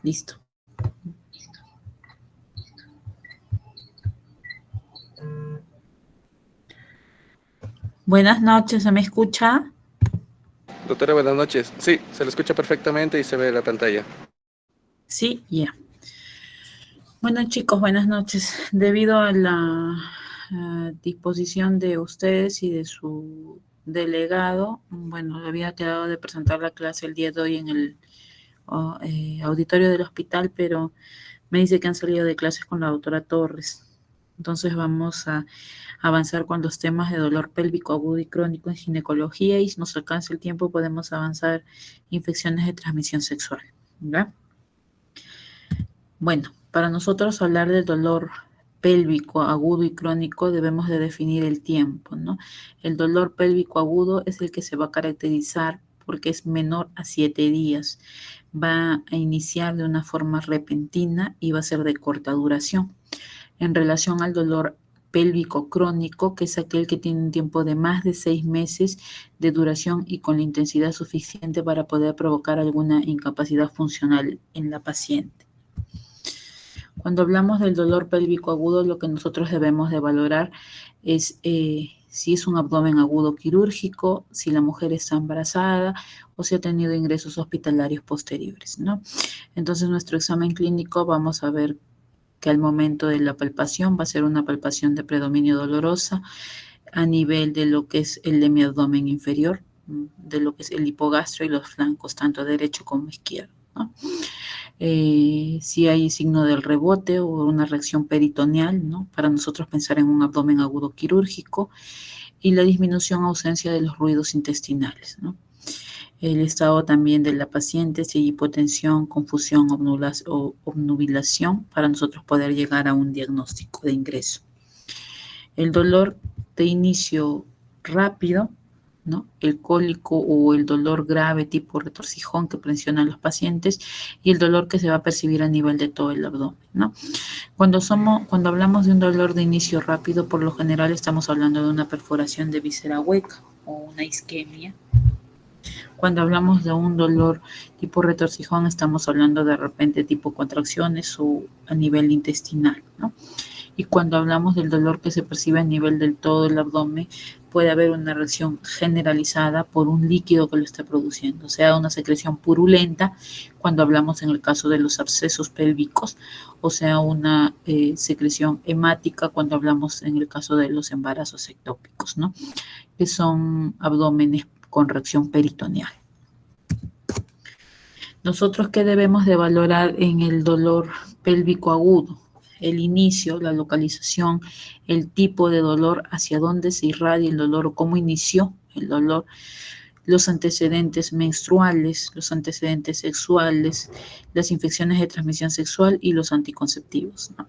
Listo. Buenas noches, ¿se me escucha? Doctora, buenas noches. Sí, se le escucha perfectamente y se ve la pantalla. Sí, ya. Bueno, chicos, buenas noches. Debido a la disposición de ustedes y de su delegado, bueno, había quedado de presentar la clase el día de hoy en el auditorio del hospital, pero me dice que han salido de clases con la doctora Torres. Entonces vamos a avanzar con los temas de dolor pélvico agudo y crónico en ginecología, y si nos alcanza el tiempo podemos avanzar infecciones de transmisión sexual, ¿verdad? Bueno, para nosotros hablar del dolor pélvico agudo y crónico debemos de definir el tiempo, ¿no? El dolor pélvico agudo es el que se va a caracterizar porque es menor a 7 días. Va a iniciar de una forma repentina y va a ser de corta duración. En relación al dolor pélvico crónico, que es aquel que tiene un tiempo de más de 6 meses de duración y con la intensidad suficiente para poder provocar alguna incapacidad funcional en la paciente. Cuando hablamos del dolor pélvico agudo, lo que nosotros debemos de valorar es si es un abdomen agudo quirúrgico, si la mujer está embarazada o si ha tenido ingresos hospitalarios posteriores, ¿no? Entonces, nuestro examen clínico vamos a ver que al momento de la palpación va a ser una palpación de predominio dolorosa a nivel de lo que es el hemiabdomen inferior, de lo que es el hipogastro y los flancos, tanto derecho como izquierdo, ¿no? Si hay signo del rebote o una reacción peritoneal, ¿no? Para nosotros pensar en un abdomen agudo quirúrgico, y la disminución o ausencia de los ruidos intestinales, ¿no? El estado también de la paciente, si hay hipotensión, confusión o obnubilación, para nosotros poder llegar a un diagnóstico de ingreso. El dolor de inicio rápido, ¿no? El cólico o el dolor grave tipo retorcijón que mencionan los pacientes, y el dolor que se va a percibir a nivel de todo el abdomen, ¿no? Cuando hablamos de un dolor de inicio rápido, por lo general estamos hablando de una perforación de víscera hueca o una isquemia. Cuando hablamos de un dolor tipo retorcijón, estamos hablando de repente tipo contracciones o a nivel intestinal, ¿no? Y cuando hablamos del dolor que se percibe a nivel del todo el abdomen, puede haber una reacción generalizada por un líquido que lo esté produciendo, o sea, una secreción purulenta cuando hablamos en el caso de los abscesos pélvicos, o sea, una secreción hemática cuando hablamos en el caso de los embarazos ectópicos, ¿no? Que son abdómenes con reacción peritoneal. Nosotros, ¿qué debemos de valorar en el dolor pélvico agudo? El inicio, la localización, el tipo de dolor, hacia dónde se irradia el dolor o cómo inició el dolor, los antecedentes menstruales, los antecedentes sexuales, las infecciones de transmisión sexual y los anticonceptivos, ¿no?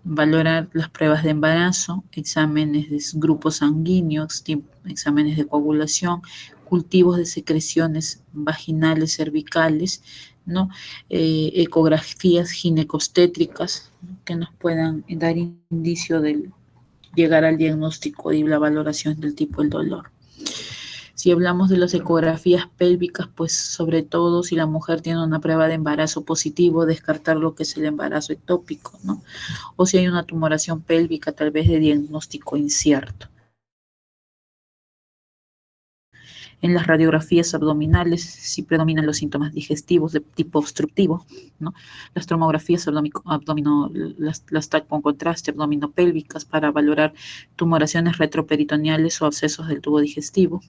Valorar las pruebas de embarazo, exámenes de grupos sanguíneos, exámenes de coagulación, cultivos de secreciones vaginales, cervicales, ¿no? Ecografías ginecostétricas, ¿no? Que nos puedan dar indicio de llegar al diagnóstico y la valoración del tipo del dolor. Si hablamos de las ecografías pélvicas, pues sobre todo si la mujer tiene una prueba de embarazo positivo, descartar lo que es el embarazo ectópico, ¿no? O si hay una tumoración pélvica, tal vez de diagnóstico incierto. En las radiografías abdominales, si predominan los síntomas digestivos de tipo obstructivo, ¿no? Las tomografías las TAC con contraste abdominopélvicas para valorar tumoraciones retroperitoneales o abscesos del tubo digestivo.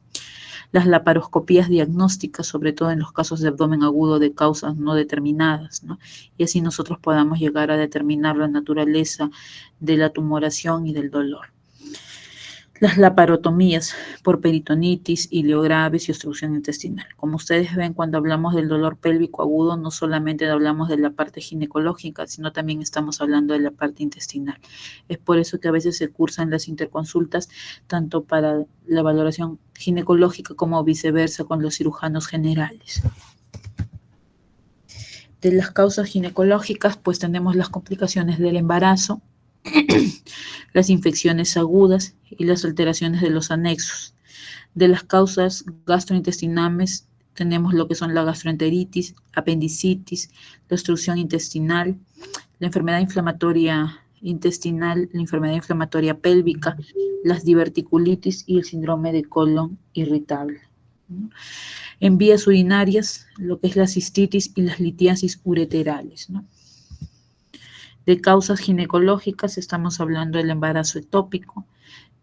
Las laparoscopías diagnósticas, sobre todo en los casos de abdomen agudo de causas no determinadas, ¿no? Y así nosotros podamos llegar a determinar la naturaleza de la tumoración y del dolor. Las laparotomías por peritonitis, ileograves y obstrucción intestinal. Como ustedes ven, cuando hablamos del dolor pélvico agudo, no solamente hablamos de la parte ginecológica, sino también estamos hablando de la parte intestinal. Es por eso que a veces se cursan las interconsultas, tanto para la valoración ginecológica como viceversa con los cirujanos generales. De las causas ginecológicas, pues tenemos las complicaciones del embarazo, las infecciones agudas y las alteraciones de los anexos. De las causas gastrointestinales tenemos lo que son la gastroenteritis, apendicitis, la obstrucción intestinal, la enfermedad inflamatoria intestinal, la enfermedad inflamatoria pélvica, las diverticulitis y el síndrome de colon irritable. En vías urinarias, lo que es la cistitis y las litiasis ureterales, ¿no? De causas ginecológicas estamos hablando del embarazo ectópico,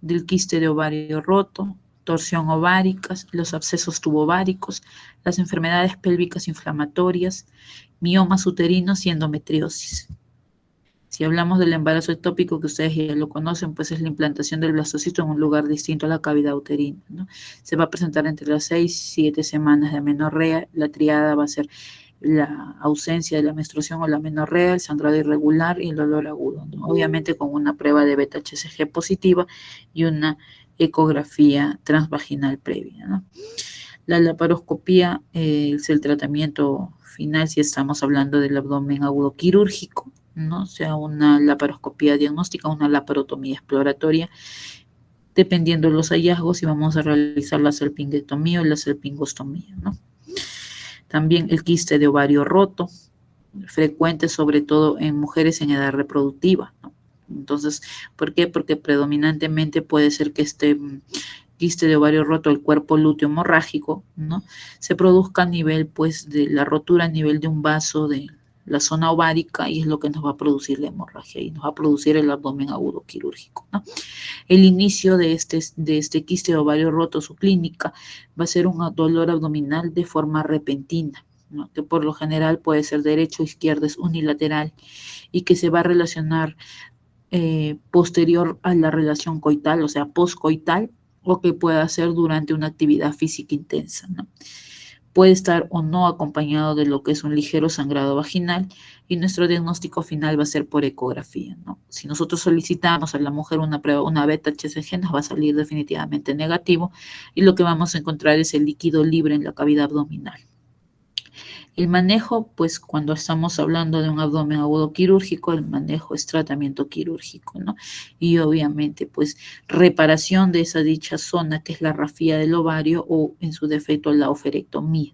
del quiste de ovario roto, torsión ovárica, los abscesos tubováricos, las enfermedades pélvicas inflamatorias, miomas uterinos y endometriosis. Si hablamos del embarazo ectópico, que ustedes ya lo conocen, pues es la implantación del blastocito en un lugar distinto a la cavidad uterina, ¿no? Se va a presentar entre las 6 y 7 semanas de amenorrea. La triada va a ser la ausencia de la menstruación o la amenorrea, el sangrado irregular y el dolor agudo, ¿no? Obviamente con una prueba de beta-HCG positiva y una ecografía transvaginal previa, ¿no? La laparoscopía es el tratamiento final si estamos hablando del abdomen agudo quirúrgico, ¿no? Sea una laparoscopía diagnóstica, una laparotomía exploratoria, dependiendo de los hallazgos, si vamos a realizar la salpingectomía o la salpingostomía, ¿no? También el quiste de ovario roto, frecuente sobre todo en mujeres en edad reproductiva, ¿no? Entonces, ¿por qué? Porque predominantemente puede ser que este quiste de ovario roto, el cuerpo lúteo hemorrágico, ¿no? Se produzca a nivel, pues, de la rotura a nivel de un vaso de la zona ovárica y es lo que nos va a producir la hemorragia y nos va a producir el abdomen agudo quirúrgico, ¿no? El inicio de este quiste de ovario roto, su clínica, va a ser un dolor abdominal de forma repentina, ¿no? Que por lo general puede ser derecho o izquierdo, es unilateral y que se va a relacionar posterior a la relación coital, o sea, postcoital, o que pueda ser durante una actividad física intensa, ¿no? Puede estar o no acompañado de lo que es un ligero sangrado vaginal y nuestro diagnóstico final va a ser por ecografía, ¿no? Si nosotros solicitamos a la mujer una prueba, una beta-HCG, nos va a salir definitivamente negativo y lo que vamos a encontrar es el líquido libre en la cavidad abdominal. El manejo, pues cuando estamos hablando de un abdomen agudo quirúrgico, el manejo es tratamiento quirúrgico, ¿no? Y obviamente, pues reparación de esa dicha zona que es la rafía del ovario o en su defecto la oferectomía.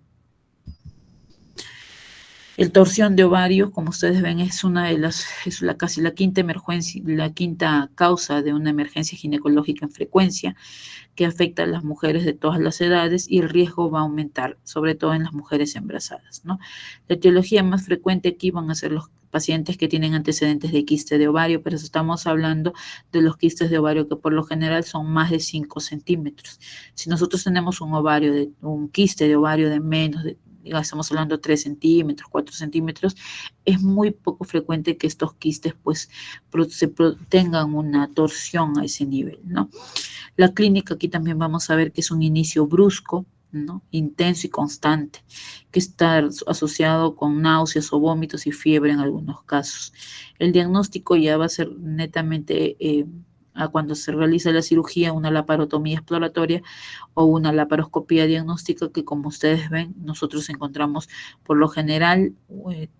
El torsión de ovario, como ustedes ven, es casi la quinta causa de una emergencia ginecológica en frecuencia que afecta a las mujeres de todas las edades y el riesgo va a aumentar, sobre todo en las mujeres embarazadas, ¿no? La etiología más frecuente aquí van a ser los pacientes que tienen antecedentes de quiste de ovario, pero estamos hablando de los quistes de ovario que por lo general son más de 5 centímetros. Si nosotros tenemos un quiste de ovario de menos de, estamos hablando de 3 centímetros, 4 centímetros, es muy poco frecuente que estos quistes pues tengan una torsión a ese nivel, ¿no? La clínica aquí también vamos a ver que es un inicio brusco, ¿no? Intenso y constante, que está asociado con náuseas o vómitos y fiebre en algunos casos. El diagnóstico ya va a ser netamente a cuando se realiza la cirugía, una laparotomía exploratoria o una laparoscopía diagnóstica que, como ustedes ven, nosotros encontramos por lo general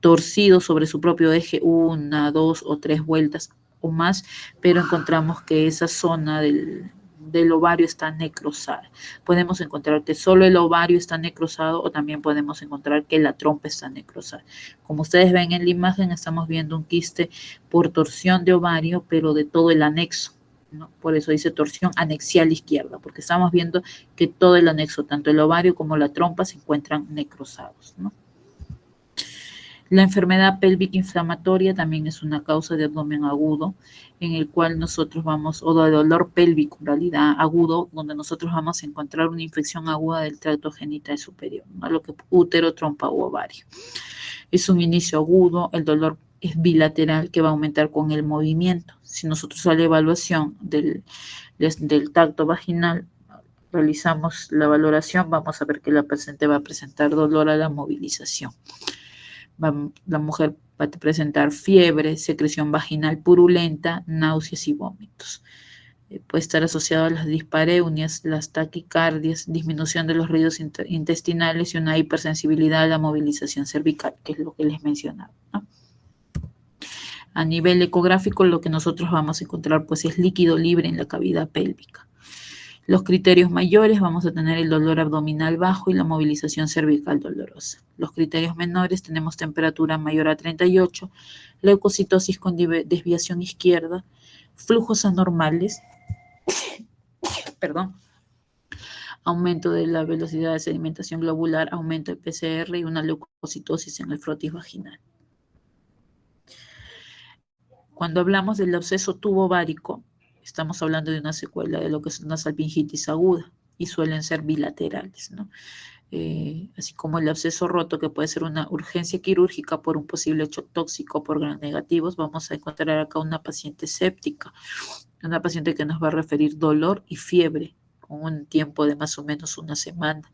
torcido sobre su propio eje 1, 2 o 3 vueltas o más, pero encontramos que esa zona del ovario está necrosada. Podemos encontrar que solo el ovario está necrosado o también podemos encontrar que la trompa está necrosada. Como ustedes ven en la imagen, estamos viendo un quiste por torsión de ovario, pero de todo el anexo, ¿no? Por eso dice torsión anexial izquierda, porque estamos viendo que todo el anexo, tanto el ovario como la trompa, se encuentran necrosados, ¿no? La enfermedad pélvica inflamatoria también es una causa de abdomen agudo, en el cual nosotros o de dolor pélvico, en realidad agudo, donde nosotros vamos a encontrar una infección aguda del tracto genital superior, ¿no? Lo que útero, trompa u ovario. Es un inicio agudo, el dolor es bilateral que va a aumentar con el movimiento. Si nosotros a la evaluación del tacto vaginal realizamos la valoración, vamos a ver que la paciente va a presentar dolor a la movilización. La mujer va a presentar fiebre, secreción vaginal purulenta, náuseas y vómitos. Puede estar asociado a las dispareunias, las taquicardias, disminución de los ruidos intestinales y una hipersensibilidad a la movilización cervical, que es lo que les mencionaba, ¿no? A nivel ecográfico, lo que nosotros vamos a encontrar pues es líquido libre en la cavidad pélvica. Los criterios mayores, vamos a tener el dolor abdominal bajo y la movilización cervical dolorosa. Los criterios menores, tenemos temperatura mayor a 38, leucocitosis con desviación izquierda, flujos anormales, aumento de la velocidad de sedimentación globular, aumento de PCR y una leucocitosis en el frotis vaginal. Cuando hablamos del absceso tubovárico, estamos hablando de una secuela de lo que es una salpingitis aguda y suelen ser bilaterales, ¿no? Así como el absceso roto, que puede ser una urgencia quirúrgica por un posible shock tóxico por gram negativos, vamos a encontrar acá una paciente séptica, una paciente que nos va a referir dolor y fiebre con un tiempo de más o menos una semana.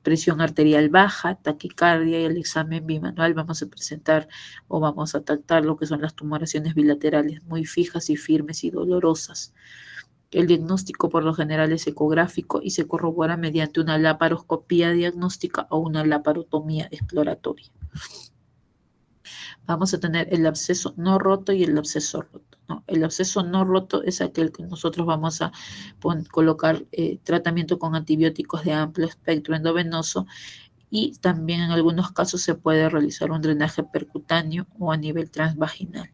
Presión arterial baja, taquicardia, y el examen bimanual vamos a presentar o vamos a tratar lo que son las tumoraciones bilaterales muy fijas y firmes y dolorosas. El diagnóstico por lo general es ecográfico y se corrobora mediante una laparoscopía diagnóstica o una laparotomía exploratoria. Vamos a tener el absceso no roto y el absceso roto, ¿no? El absceso no roto es aquel que nosotros vamos a colocar tratamiento con antibióticos de amplio espectro endovenoso, y también en algunos casos se puede realizar un drenaje percutáneo o a nivel transvaginal.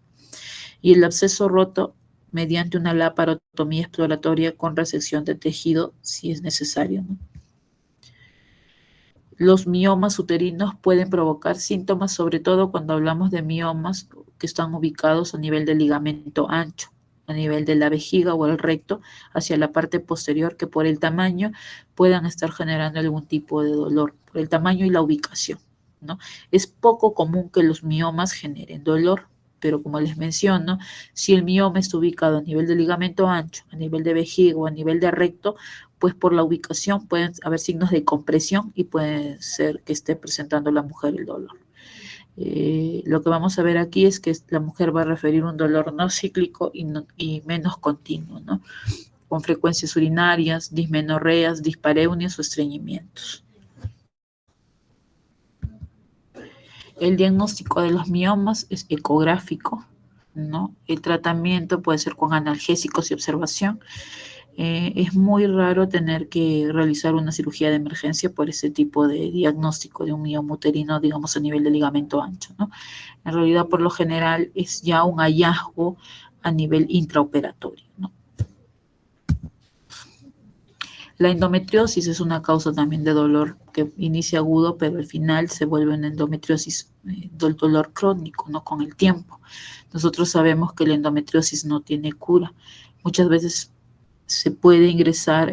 Y el absceso roto mediante una laparotomía exploratoria con resección de tejido si es necesario, ¿no? Los miomas uterinos pueden provocar síntomas, sobre todo cuando hablamos de miomas que están ubicados a nivel del ligamento ancho, a nivel de la vejiga o el recto, hacia la parte posterior, que por el tamaño puedan estar generando algún tipo de dolor, por el tamaño y la ubicación, ¿no? Es poco común que los miomas generen dolor, pero como les menciono, si el mioma está ubicado a nivel del ligamento ancho, a nivel de vejiga o a nivel de recto, pues por la ubicación pueden haber signos de compresión y puede ser que esté presentando la mujer el dolor. Lo que vamos a ver aquí es que la mujer va a referir un dolor no cíclico y menos continuo, ¿no? Con frecuencias urinarias, dismenorreas, dispareunias o estreñimientos. El diagnóstico de los miomas es ecográfico, ¿no? El tratamiento puede ser con analgésicos y observación. Es muy raro tener que realizar una cirugía de emergencia por ese tipo de diagnóstico de un mioma uterino, digamos, a nivel de ligamento ancho, ¿no? En realidad, por lo general, es ya un hallazgo a nivel intraoperatorio, ¿no? La endometriosis es una causa también de dolor que inicia agudo, pero al final se vuelve una endometriosis del dolor crónico, ¿no? Con el tiempo. Nosotros sabemos que la endometriosis no tiene cura. Muchas veces se puede ingresar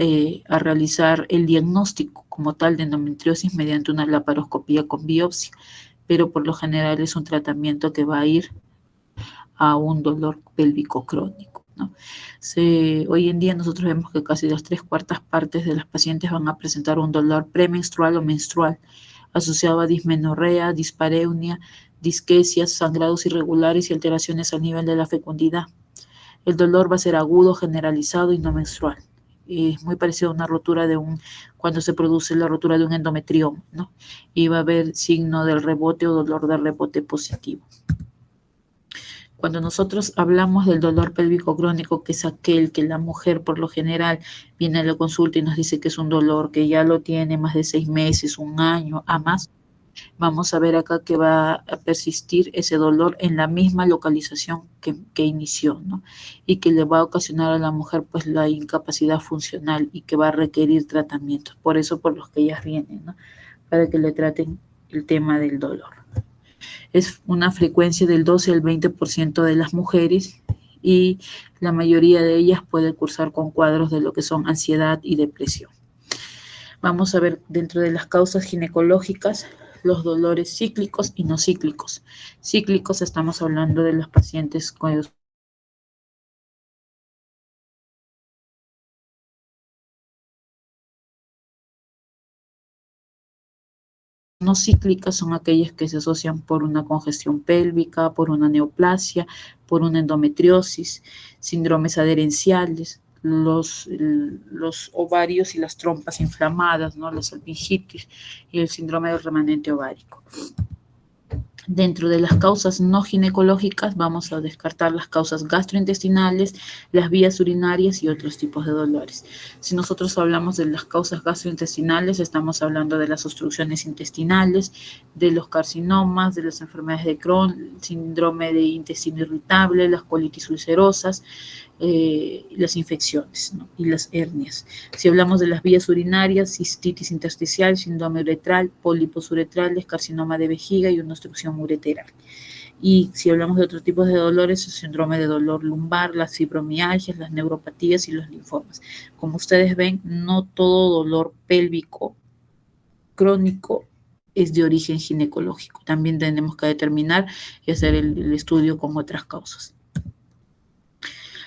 a realizar el diagnóstico como tal de endometriosis mediante una laparoscopía con biopsia, pero por lo general es un tratamiento que va a ir a un dolor pélvico crónico, ¿no? Hoy en día nosotros vemos que casi las 3/4 partes de las pacientes van a presentar un dolor premenstrual o menstrual asociado a dismenorrea, dispareunia, disquesias, sangrados irregulares y alteraciones a nivel de la fecundidad. El dolor va a ser agudo, generalizado y no menstrual. Es muy parecido a una rotura cuando se produce la rotura de un endometrioma, ¿no? Y va a haber signo del rebote o dolor de rebote positivo. Cuando nosotros hablamos del dolor pélvico crónico, que es aquel que la mujer por lo general viene a la consulta y nos dice que es un dolor que ya lo tiene más de 6 meses, un año, a más, vamos a ver acá que va a persistir ese dolor en la misma localización que inició, ¿no? Y que le va a ocasionar a la mujer pues la incapacidad funcional y que va a requerir tratamientos. Por eso por los que ellas vienen, ¿no? Para que le traten el tema del dolor. Es una frecuencia del 12 al 20% de las mujeres y la mayoría de ellas puede cursar con cuadros de lo que son ansiedad y depresión. Vamos a ver dentro de las causas ginecológicas los dolores cíclicos y no cíclicos. Cíclicos estamos hablando de los pacientes con no cíclicas son aquellas que se asocian por una congestión pélvica, por una neoplasia, por una endometriosis, síndromes adherenciales, los ovarios y las trompas inflamadas, ¿no? La salpingitis y el síndrome del remanente ovárico. Dentro de las causas no ginecológicas vamos a descartar las causas gastrointestinales, las vías urinarias y otros tipos de dolores. Si nosotros hablamos de las causas gastrointestinales, estamos hablando de las obstrucciones intestinales, de los carcinomas, de las enfermedades de Crohn, síndrome de intestino irritable, las colitis ulcerosas, las infecciones, ¿no? Y las hernias. Si hablamos de las vías urinarias, cistitis intersticial, síndrome uretral, pólipos uretrales, carcinoma de vejiga y una obstrucción ureteral. Y si hablamos de otros tipos de dolores, el síndrome de dolor lumbar, las fibromialgias, las neuropatías y los linfomas. Como ustedes ven, no todo dolor pélvico crónico es de origen ginecológico. También tenemos que determinar y hacer el estudio con otras causas.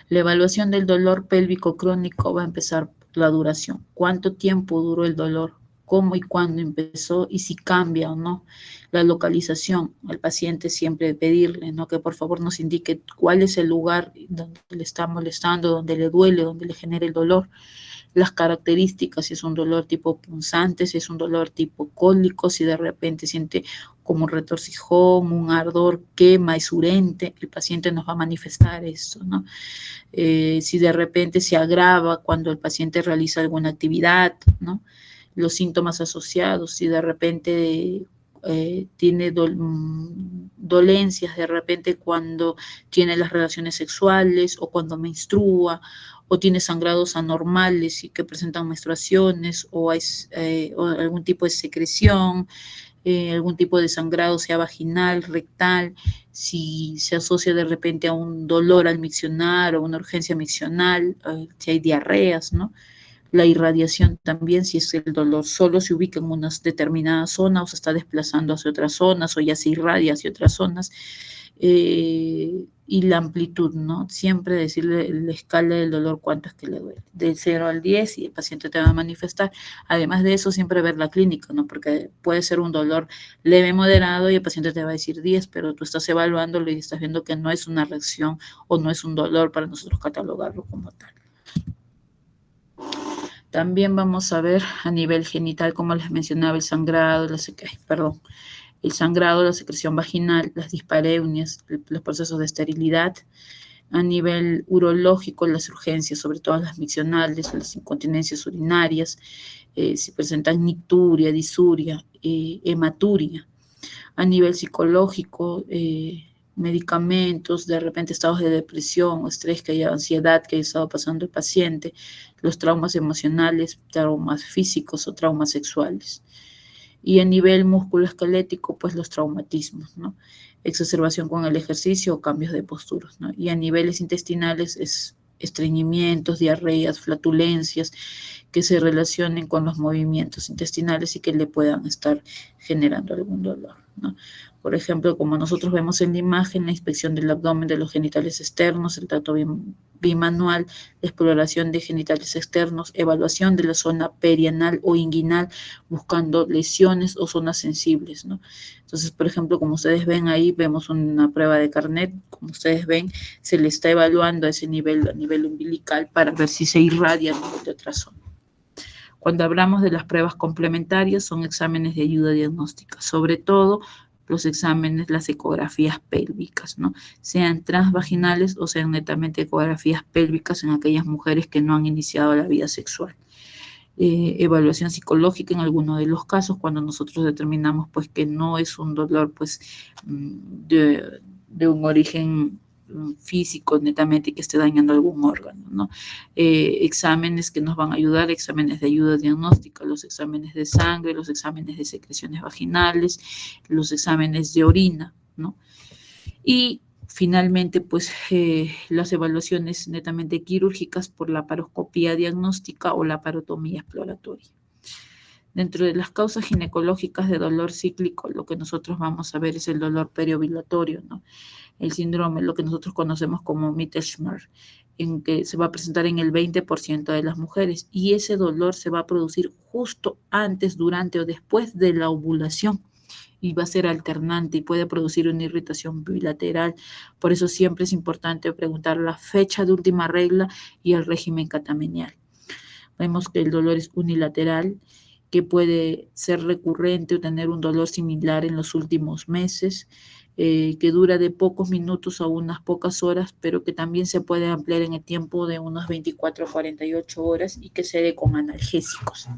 La evaluación del dolor pélvico crónico va a empezar por la duración. ¿Cuánto tiempo duró el dolor? ¿Cómo y cuándo empezó? Y si cambia o no. La localización. Al paciente siempre pedirle, ¿no?, que por favor nos indique cuál es el lugar donde le está molestando, donde le duele, donde le genera el dolor. Las características, si es un dolor tipo punzante, si es un dolor tipo cólico, si de repente siente como un retorcijón, un ardor, quema, es urente, el paciente nos va a manifestar esto, ¿no? Si de repente se agrava cuando el paciente realiza alguna actividad, ¿no? Los síntomas asociados, si de repente tiene dolencias, de repente cuando tiene las relaciones sexuales o cuando menstrua, o tiene sangrados anormales y que presentan menstruaciones o algún tipo de secreción, algún tipo de sangrado, sea vaginal, rectal, si se asocia de repente a un dolor al miccionar o una urgencia miccional, si hay diarreas, ¿no? La irradiación también, si es el dolor solo se ubica en una determinada zona o se está desplazando hacia otras zonas o ya se irradia hacia otras zonas. Y la amplitud, ¿no? Siempre decirle la escala del dolor, cuánto es que le duele, de 0 al 10 y el paciente te va a manifestar. Además de eso, siempre ver la clínica, ¿no? Porque puede ser un dolor leve, moderado y el paciente te va a decir 10, pero tú estás evaluándolo y estás viendo que no es una reacción o no es un dolor para nosotros catalogarlo como tal. También vamos a ver a nivel genital, como les mencionaba, el sangrado, el sangrado, la secreción vaginal, las dispareunias, los procesos de esterilidad. A nivel urológico, las urgencias, sobre todo las miccionales, las incontinencias urinarias, si presentan nicturia, disuria, hematuria. A nivel psicológico, medicamentos, de repente estados de depresión o estrés, que haya ansiedad que haya estado pasando el paciente, los traumas emocionales, traumas físicos o traumas sexuales. Y a nivel musculoesquelético, pues los traumatismos, ¿no? Exacerbación con el ejercicio o cambios de posturas, ¿no? Y a niveles intestinales es estreñimientos, diarreas, flatulencias que se relacionen con los movimientos intestinales y que le puedan estar generando algún dolor, ¿no? Por ejemplo, como nosotros vemos en la imagen, la inspección del abdomen, de los genitales externos, el trato bimanual, la exploración de genitales externos, evaluación de la zona perianal o inguinal, buscando lesiones o zonas sensibles, ¿no? Entonces, por ejemplo, como ustedes ven ahí, vemos una prueba de Carnet, como ustedes ven, se le está evaluando a ese nivel, a nivel umbilical, para ver si se irradia a nivel de otra zona. Cuando hablamos de las pruebas complementarias, son exámenes de ayuda diagnóstica, sobre todo los exámenes, las ecografías pélvicas, ¿no? Sean transvaginales o sean netamente ecografías pélvicas en aquellas mujeres que no han iniciado la vida sexual. Evaluación psicológica en algunos de los casos, cuando nosotros determinamos pues que no es un dolor pues de un origen físico netamente que esté dañando algún órgano, ¿no? Exámenes que nos van a ayudar, exámenes de ayuda diagnóstica, los exámenes de sangre, los exámenes de secreciones vaginales, los exámenes de orina, ¿no? Y finalmente, pues las evaluaciones netamente quirúrgicas por la laparoscopía diagnóstica o laparotomía exploratoria. Dentro de las causas ginecológicas de dolor cíclico, lo que nosotros vamos a ver es el dolor periovulatorio, ¿no? El síndrome, lo que nosotros conocemos como Mittelschmerz, en que se va a presentar en el 20% de las mujeres, y ese dolor se va a producir justo antes, durante o después de la ovulación, y va a ser alternante y puede producir una irritación bilateral. Por eso siempre es importante preguntar la fecha de última regla y el régimen catamenial. Vemos que el dolor es unilateral que puede ser recurrente o tener un dolor similar en los últimos meses, que dura de pocos minutos a unas pocas horas, pero que también se puede ampliar en el tiempo de unas 24 a 48 horas y que se dé con analgésicos.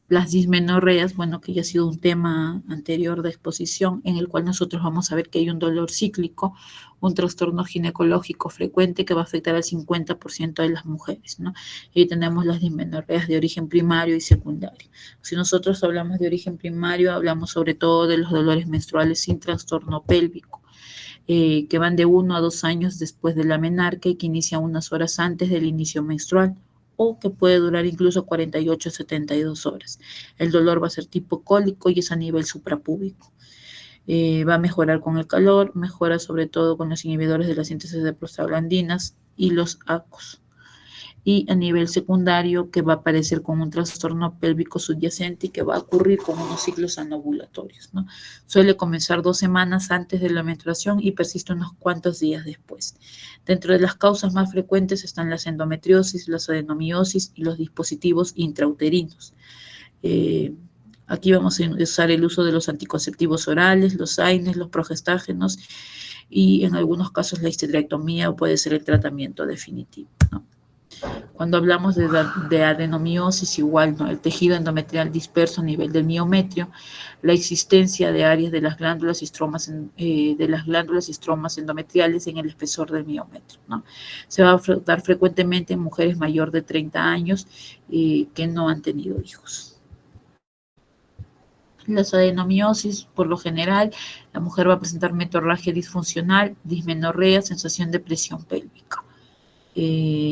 Las dismenorreas, bueno, que ya ha sido un tema anterior de exposición, en el cual nosotros vamos a ver que hay un dolor cíclico, un trastorno ginecológico frecuente que va a afectar al 50% de las mujeres, ¿no? Y tenemos las dismenorreas de origen primario y secundario. Si nosotros hablamos de origen primario, hablamos sobre todo de los dolores menstruales sin trastorno pélvico, que van de 1 a 2 años después de la menarca y que inicia unas horas antes del inicio menstrual, o que puede durar incluso 48 a 72 horas. El dolor va a ser tipo cólico y es a nivel suprapúbico. Va a mejorar con el calor, mejora sobre todo con los inhibidores de la síntesis de prostaglandinas y los ACOs. Y a nivel secundario, que va a aparecer con un trastorno pélvico subyacente y que va a ocurrir con unos ciclos anovulatorios, ¿no? Suele comenzar 2 semanas antes de la menstruación y persiste unos cuantos días después. Dentro de las causas más frecuentes están las endometriosis, las adenomiosis y los dispositivos intrauterinos. Aquí vamos a usar el uso de los anticonceptivos orales, los AINES, los progestágenos y en algunos casos la histerectomía o puede ser el tratamiento definitivo, ¿no? Cuando hablamos de adenomiosis, igual, ¿no? El tejido endometrial disperso a nivel del miometrio, la existencia de áreas de las glándulas y estromas endometriales en el espesor del miometrio, ¿no? Se va a dar frecuentemente en mujeres mayor de 30 años que no han tenido hijos. Las adenomiosis, por lo general, la mujer va a presentar metorragia disfuncional, dismenorrea, sensación de presión pélvica.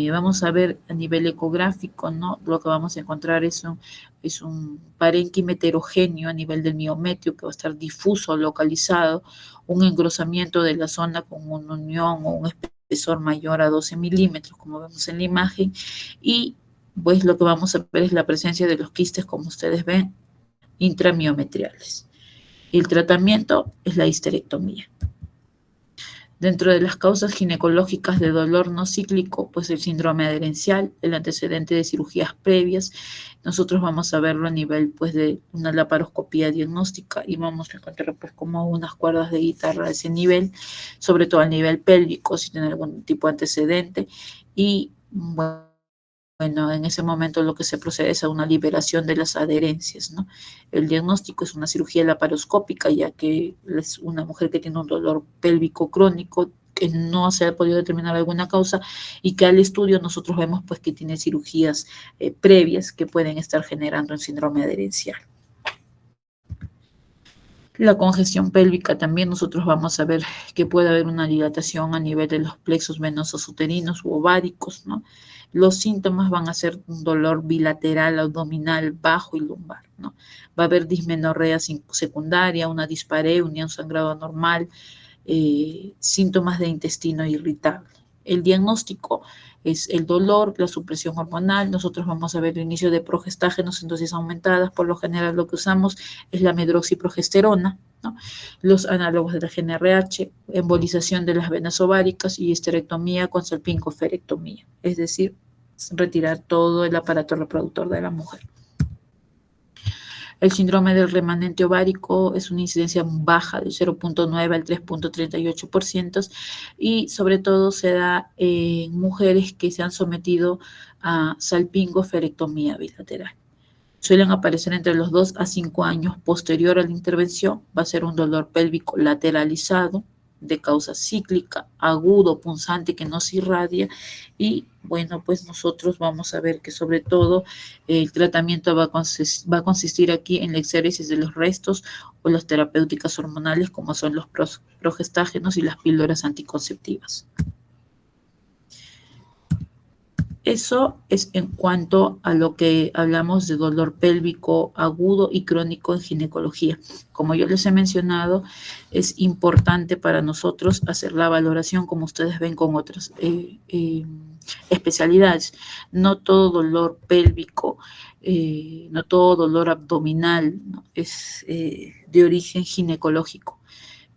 Vamos a ver a nivel ecográfico, ¿no? Lo que vamos a encontrar es un parénquima heterogéneo a nivel del miometrio que va a estar difuso, localizado, un engrosamiento de la zona con una unión o un espesor mayor a 12 milímetros, como vemos en la imagen, y pues lo que vamos a ver es la presencia de los quistes, como ustedes ven, intramiometriales. El tratamiento es la histerectomía. Dentro de las causas ginecológicas de dolor no cíclico, pues el síndrome adherencial, el antecedente de cirugías previas, nosotros vamos a verlo a nivel pues de una laparoscopía diagnóstica y vamos a encontrar pues como unas cuerdas de guitarra a ese nivel, sobre todo a nivel pélvico, si tiene algún tipo de antecedente y bueno, en ese momento lo que se procede es a una liberación de las adherencias, ¿no? El diagnóstico es una cirugía laparoscópica, ya que es una mujer que tiene un dolor pélvico crónico que no se ha podido determinar alguna causa y que al estudio nosotros vemos pues que tiene cirugías previas que pueden estar generando el síndrome adherencial. La congestión pélvica también nosotros vamos a ver que puede haber una dilatación a nivel de los plexos venosos uterinos u ováricos, ¿no? Los síntomas van a ser un dolor bilateral, abdominal, bajo y lumbar, ¿no? Va a haber dismenorrea secundaria, una dispareunia, un sangrado anormal, síntomas de intestino irritable. El diagnóstico es el dolor, la supresión hormonal. Nosotros vamos a ver el inicio de progestágenos en dosis aumentadas. Por lo general lo que usamos es la medroxiprogesterona, ¿no? Los análogos de la GnRH, embolización de las venas ováricas y histerectomía con salpingoferectomía, es decir, retirar todo el aparato reproductor de la mujer. El síndrome del remanente ovárico es una incidencia baja del 0.9 al 3.38% y sobre todo se da en mujeres que se han sometido a salpingoferectomía bilateral. Suelen aparecer entre los 2 a 5 años posterior a la intervención. Va a ser un dolor pélvico lateralizado de causa cíclica, agudo, punzante, que no se irradia y bueno, pues nosotros vamos a ver que sobre todo el tratamiento va a consistir aquí en la exéresis de los restos o las terapéuticas hormonales como son los progestágenos y las píldoras anticonceptivas. Eso es en cuanto a lo que hablamos de dolor pélvico agudo y crónico en ginecología. Como yo les he mencionado, es importante para nosotros hacer la valoración, como ustedes ven con otras especialidades. No todo dolor pélvico, no todo dolor abdominal, ¿no? Es de origen ginecológico.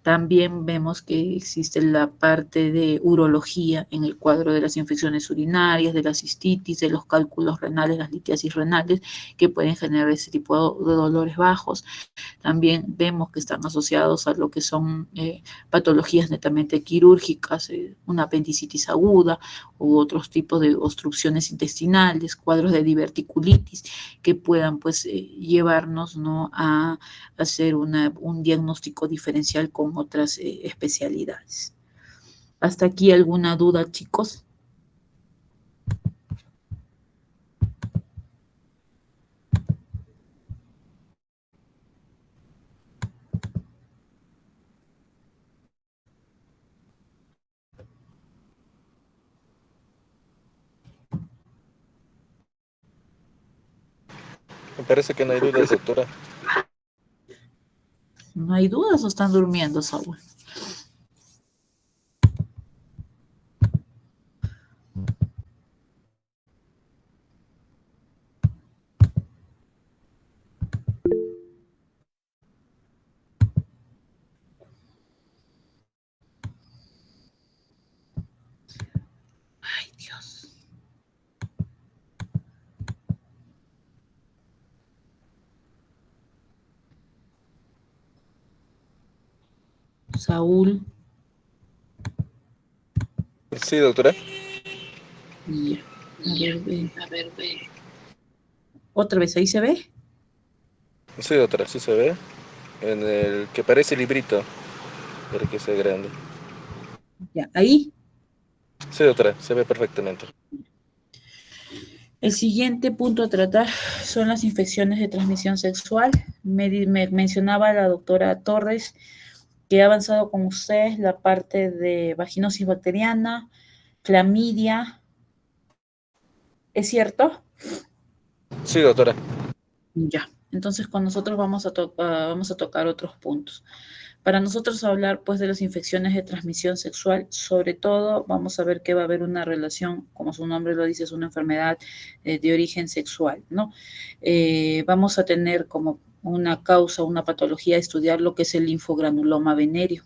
También vemos que existe la parte de urología en el cuadro de las infecciones urinarias, de la cistitis, de los cálculos renales, las litiasis renales, que pueden generar ese tipo de dolores bajos. También vemos que están asociados a lo que son patologías netamente quirúrgicas, una apendicitis aguda u otros tipos de obstrucciones intestinales, cuadros de diverticulitis que puedan pues llevarnos, ¿no?, a hacer un diagnóstico diferencial con otras especialidades. ¿Hasta aquí alguna duda, chicos? Me parece que no hay dudas, doctora. ¿No hay dudas o están durmiendo, Saúl? Ay, Dios. Saúl. Sí, doctora. Ya. A ver, ve. Otra vez, ¿ahí se ve? Sí, doctora, sí se ve. En el que parece librito, para que sea grande. Ya, ahí. Sí, doctora, se ve perfectamente. El siguiente punto a tratar son las infecciones de transmisión sexual. Me mencionaba la doctora Torres que ha avanzado con ustedes la parte de vaginosis bacteriana, clamidia. ¿Es cierto? Sí, doctora. Ya. Entonces, con nosotros vamos a tocar otros puntos. Para nosotros hablar pues de las infecciones de transmisión sexual, sobre todo vamos a ver que va a haber una relación, como su nombre lo dice, es una enfermedad de origen sexual, ¿no? Vamos a tener como una causa, una patología, estudiar lo que es el linfogranuloma venéreo.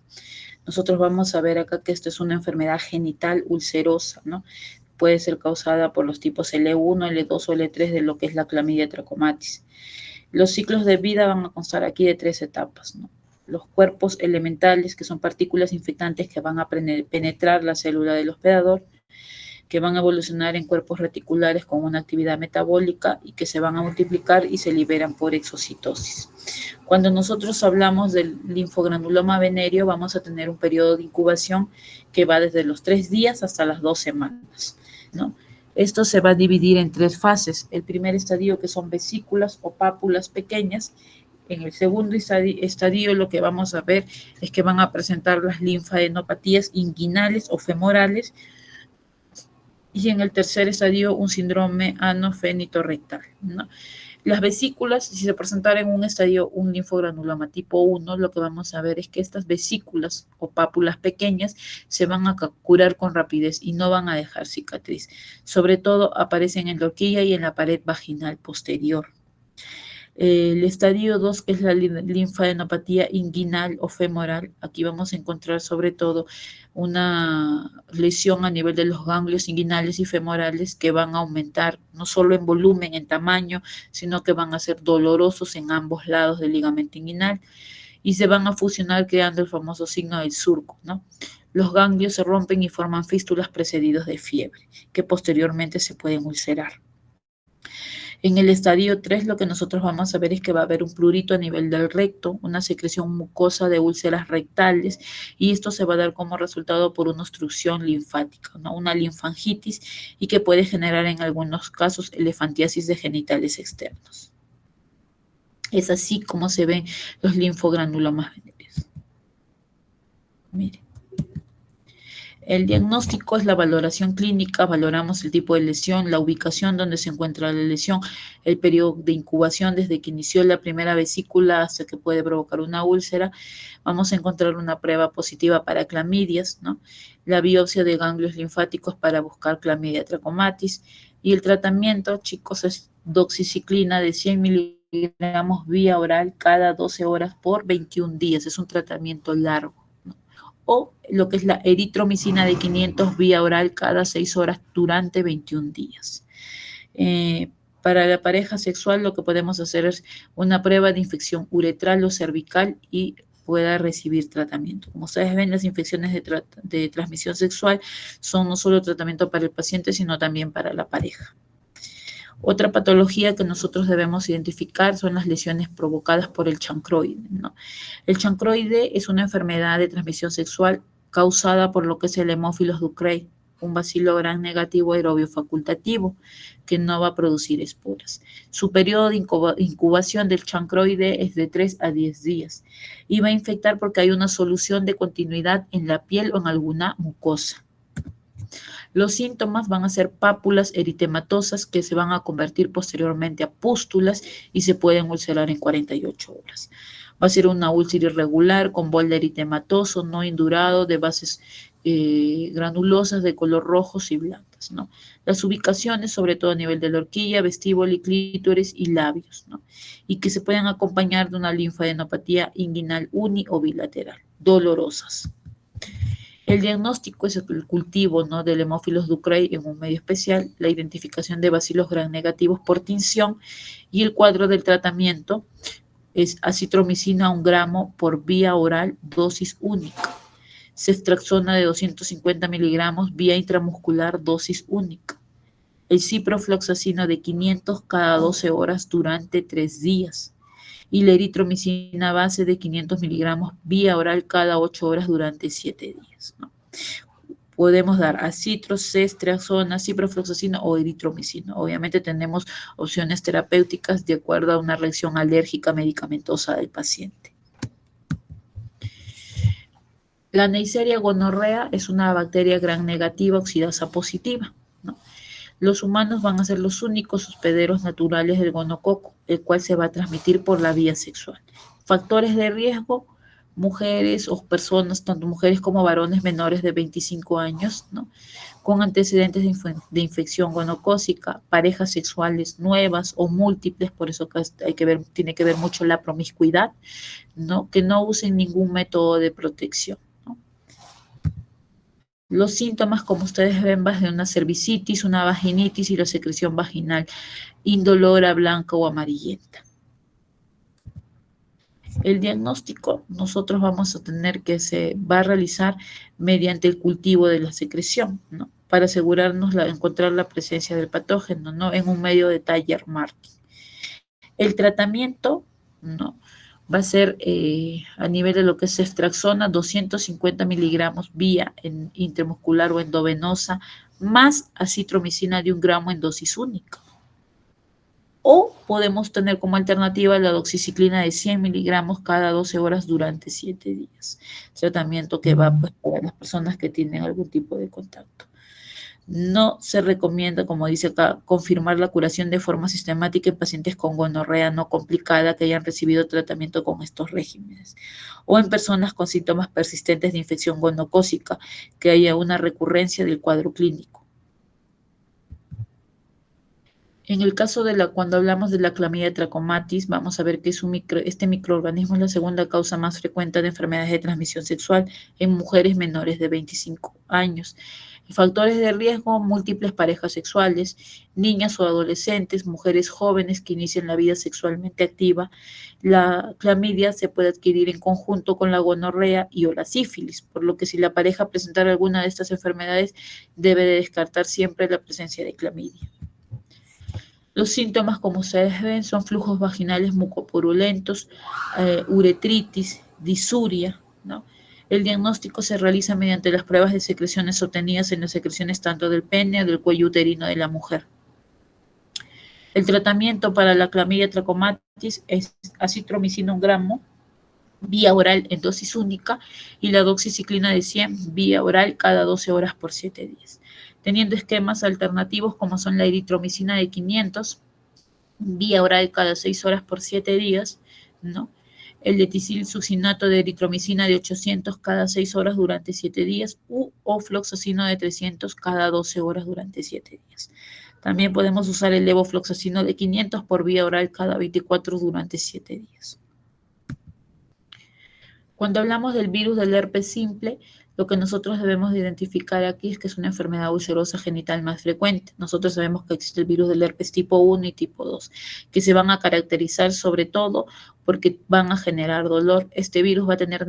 Nosotros vamos a ver acá que esto es una enfermedad genital ulcerosa, ¿no? Puede ser causada por los tipos L1, L2 o L3 de lo que es la clamidia trachomatis. Los ciclos de vida van a constar aquí de 3 etapas, ¿no? Los cuerpos elementales, que son partículas infectantes que van a penetrar la célula del hospedador, que van a evolucionar en cuerpos reticulares con una actividad metabólica y que se van a multiplicar y se liberan por exocitosis. Cuando nosotros hablamos del linfogranuloma venéreo, vamos a tener un periodo de incubación que va desde los 3 días hasta las 2 semanas, ¿no? Esto se va a dividir en 3 fases. El primer estadio, que son vesículas o pápulas pequeñas. En el segundo estadio lo que vamos a ver es que van a presentar las linfadenopatías inguinales o femorales, y en el tercer estadio un síndrome anofenitorrectal, ¿no? Las vesículas, si se presentara en un estadio un linfogranuloma tipo 1, lo que vamos a ver es que estas vesículas o pápulas pequeñas se van a curar con rapidez y no van a dejar cicatriz. Sobre todo aparecen en la horquilla y en la pared vaginal posterior. El estadio 2, que es la linfadenopatía inguinal o femoral, aquí vamos a encontrar sobre todo una lesión a nivel de los ganglios inguinales y femorales que van a aumentar no solo en volumen, en tamaño, sino que van a ser dolorosos en ambos lados del ligamento inguinal y se van a fusionar creando el famoso signo del surco, ¿no? Los ganglios se rompen y forman fístulas precedidos de fiebre, que posteriormente se pueden ulcerar. En el estadio 3 lo que nosotros vamos a ver es que va a haber un prurito a nivel del recto, una secreción mucosa de úlceras rectales, y esto se va a dar como resultado por una obstrucción linfática, ¿no? Una linfangitis, y que puede generar en algunos casos elefantiasis de genitales externos. Es así como se ven los linfogranulomas venéreos. Miren. El diagnóstico es la valoración clínica, valoramos el tipo de lesión, la ubicación donde se encuentra la lesión, el periodo de incubación desde que inició la primera vesícula hasta que puede provocar una úlcera. Vamos a encontrar una prueba positiva para clamidias, ¿no? La biopsia de ganglios linfáticos para buscar clamidia trachomatis, y el tratamiento, chicos, es doxiciclina de 100 miligramos vía oral cada 12 horas por 21 días. Es un tratamiento largo. o lo que es la eritromicina de 500 vía oral cada 6 horas durante 21 días. Para la pareja sexual lo que podemos hacer es una prueba de infección uretral o cervical y pueda recibir tratamiento. Como ustedes ven, las infecciones de transmisión sexual son no solo tratamiento para el paciente, sino también para la pareja. Otra patología que nosotros debemos identificar son las lesiones provocadas por el chancroide, ¿no? El chancroide es una enfermedad de transmisión sexual causada por lo que es el Haemophilus ducreyi, un bacilo gram negativo aerobio facultativo que no va a producir esporas. Su periodo de incubación del chancroide es de 3 a 10 días y va a infectar porque hay una solución de continuidad en la piel o en alguna mucosa. Los síntomas van a ser pápulas eritematosas que se van a convertir posteriormente a pústulas y se pueden ulcerar en 48 horas. Va a ser una úlcera irregular con bol de eritematoso no indurado de bases granulosas de color rojos y blancas, ¿no? Las ubicaciones, sobre todo a nivel de la horquilla, vestíbulo, clítoris y labios, ¿no? Y que se pueden acompañar de una linfadenopatía inguinal uni o bilateral, dolorosas. El diagnóstico es el cultivo, ¿no?, del Haemophilus ducreyi en un medio especial, la identificación de bacilos gram negativos por tinción y el cuadro del tratamiento es acitromicina 1 gramo por vía oral, dosis única. Ceftriaxona de 250 miligramos vía intramuscular, dosis única. El ciprofloxacino de 500 cada 12 horas durante 3 días. Y la eritromicina base de 500 miligramos vía oral cada 8 horas durante 7 días, ¿no? Podemos dar acitro, ceftriaxona, ciprofloxacino o eritromicina. Obviamente tenemos opciones terapéuticas de acuerdo a una reacción alérgica medicamentosa del paciente. La Neisseria gonorrea es una bacteria gram negativa oxidasa positiva, ¿no? Los humanos van a ser los únicos hospederos naturales del gonococo, el cual se va a transmitir por la vía sexual. Factores de riesgo: mujeres o personas, tanto mujeres como varones menores de 25 años, ¿no?, con antecedentes de infección gonocócica, parejas sexuales nuevas o múltiples, por eso tiene que ver mucho la promiscuidad, ¿no?, que no usen ningún método de protección. Los síntomas, como ustedes ven, van de una cervicitis, una vaginitis y la secreción vaginal indolora, blanca o amarillenta. El diagnóstico nosotros vamos a tener que se va a realizar mediante el cultivo de la secreción, ¿no?, para asegurarnos encontrar la presencia del patógeno, ¿no?, en un medio de Taller marking. El tratamiento, ¿no?, va a ser a nivel de lo que es ceftriaxona, 250 miligramos vía intramuscular o endovenosa, más acitromicina de 1 gramo en dosis única. O podemos tener como alternativa la doxiciclina de 100 miligramos cada 12 horas durante 7 días. Tratamiento que va, pues, para las personas que tienen algún tipo de contacto. No se recomienda, como dice acá, confirmar la curación de forma sistemática en pacientes con gonorrea no complicada que hayan recibido tratamiento con estos regímenes, o en personas con síntomas persistentes de infección gonocócica, que haya una recurrencia del cuadro clínico. En el caso cuando hablamos de la Chlamydia trachomatis, vamos a ver que este microorganismo es la segunda causa más frecuente de enfermedades de transmisión sexual en mujeres menores de 25 años. Factores de riesgo: múltiples parejas sexuales, niñas o adolescentes, mujeres jóvenes que inician la vida sexualmente activa. La clamidia se puede adquirir en conjunto con la gonorrea y o la sífilis, por lo que si la pareja presentara alguna de estas enfermedades, debe de descartar siempre la presencia de clamidia. Los síntomas, como ustedes ven, son flujos vaginales mucopurulentos, uretritis, disuria, ¿no? El diagnóstico se realiza mediante las pruebas de secreciones obtenidas en las secreciones tanto del pene o del cuello uterino de la mujer. El tratamiento para la Chlamydia trachomatis es acitromicina 1 gramo vía oral en dosis única y la doxiciclina de 100 vía oral cada 12 horas por 7 días. Teniendo esquemas alternativos como son la eritromicina de 500 vía oral cada 6 horas por 7 días, ¿no?, el leticilsuccinato de eritromicina de 800 cada 6 horas durante 7 días o floxacino de 300 cada 12 horas durante 7 días. También podemos usar el levofloxacino de 500 por vía oral cada 24 durante 7 días. Cuando hablamos del virus del herpes simple, lo que nosotros debemos de identificar aquí es que es una enfermedad ulcerosa genital más frecuente. Nosotros sabemos que existe el virus del herpes tipo 1 y tipo 2, que se van a caracterizar sobre todo porque van a generar dolor. Este virus va a tener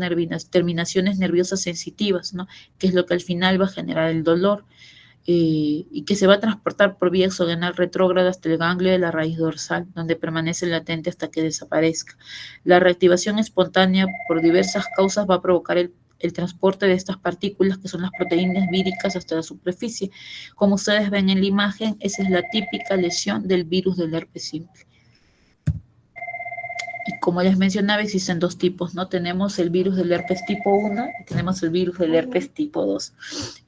terminaciones nerviosas sensitivas, ¿no? Que es lo que al final va a generar el dolor. Y que se va a transportar por vía exogenal retrógrada hasta el ganglio de la raíz dorsal, donde permanece latente hasta que desaparezca. La reactivación espontánea por diversas causas va a provocar el transporte de estas partículas, que son las proteínas víricas, hasta la superficie. Como ustedes ven en la imagen, esa es la típica lesión del virus del herpes simple. Y como les mencionaba, existen dos tipos, ¿no? Tenemos el virus del herpes tipo 1 y tenemos el virus del herpes tipo 2.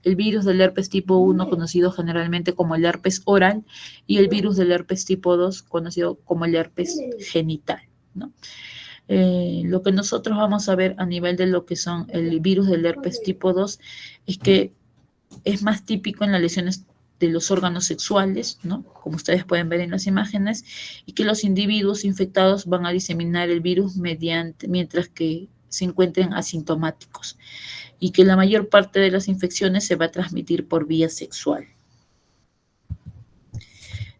El virus del herpes tipo 1, conocido generalmente como el herpes oral, y el virus del herpes tipo 2, conocido como el herpes genital, ¿no? Lo que nosotros vamos a ver a nivel de lo que son el virus del herpes tipo 2 es que es más típico en las lesiones de los órganos sexuales, ¿no? Como ustedes pueden ver en las imágenes, y que los individuos infectados van a diseminar el virus mientras que se encuentren asintomáticos, y que la mayor parte de las infecciones se va a transmitir por vía sexual.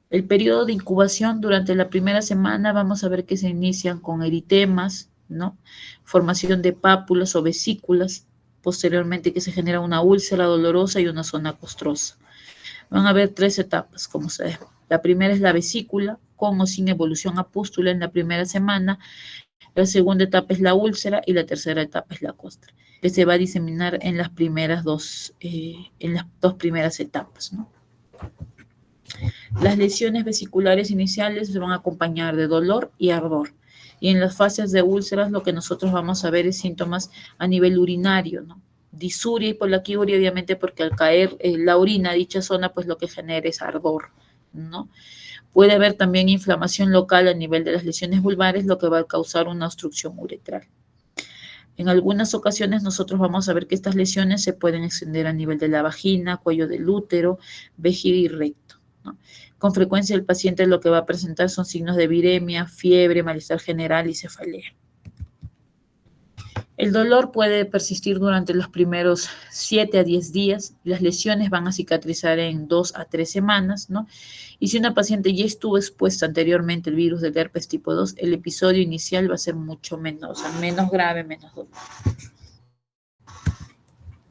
El periodo de incubación durante la primera semana vamos a ver que se inician con eritemas, ¿no? Formación de pápulas o vesículas, posteriormente que se genera una úlcera dolorosa y una zona costrosa. Van a haber 3 etapas, como se ve. La primera es la vesícula, con o sin evolución a pústula en la primera semana. La segunda etapa es la úlcera y la tercera etapa es la costra, que se va a diseminar en las dos primeras etapas, ¿no? Las lesiones vesiculares iniciales se van a acompañar de dolor y ardor. Y en las fases de úlceras lo que nosotros vamos a ver es síntomas a nivel urinario, ¿no? Disuria y polaquiuria, obviamente, porque al caer la orina a dicha zona, pues lo que genera es ardor, ¿no? Puede haber también inflamación local a nivel de las lesiones vulvares, lo que va a causar una obstrucción uretral. En algunas ocasiones nosotros vamos a ver que estas lesiones se pueden extender a nivel de la vagina, cuello del útero, vejiga y recto, ¿no? Con frecuencia el paciente lo que va a presentar son signos de viremia, fiebre, malestar general y cefalea. El dolor puede persistir durante los primeros 7 a 10 días. Las lesiones van a cicatrizar en 2 a 3 semanas, ¿no? Y si una paciente ya estuvo expuesta anteriormente al virus del herpes tipo 2, el episodio inicial va a ser mucho menos, o sea, menos grave, menos dolor.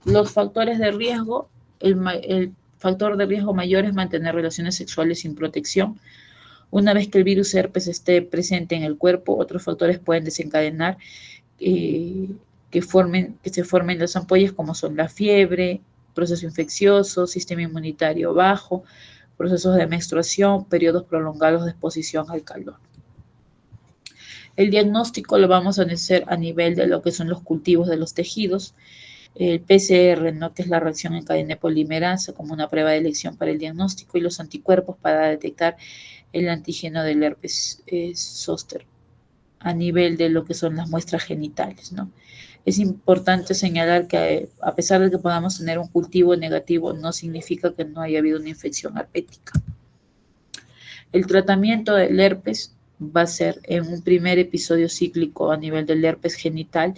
Los factores de riesgo, el factor de riesgo mayor es mantener relaciones sexuales sin protección. Una vez que el virus herpes esté presente en el cuerpo, otros factores pueden desencadenar que se formen las ampollas, como son la fiebre, proceso infeccioso, sistema inmunitario bajo, procesos de menstruación, periodos prolongados de exposición al calor. El diagnóstico lo vamos a hacer a nivel de lo que son los cultivos de los tejidos, el PCR, ¿no? Que es la reacción en cadena de polimerasa, como una prueba de elección para el diagnóstico, y los anticuerpos para detectar el antígeno del herpes zóster a nivel de lo que son las muestras genitales, ¿no? Es importante señalar que a pesar de que podamos tener un cultivo negativo, no significa que no haya habido una infección herpética. El tratamiento del herpes va a ser en un primer episodio cíclico a nivel del herpes genital,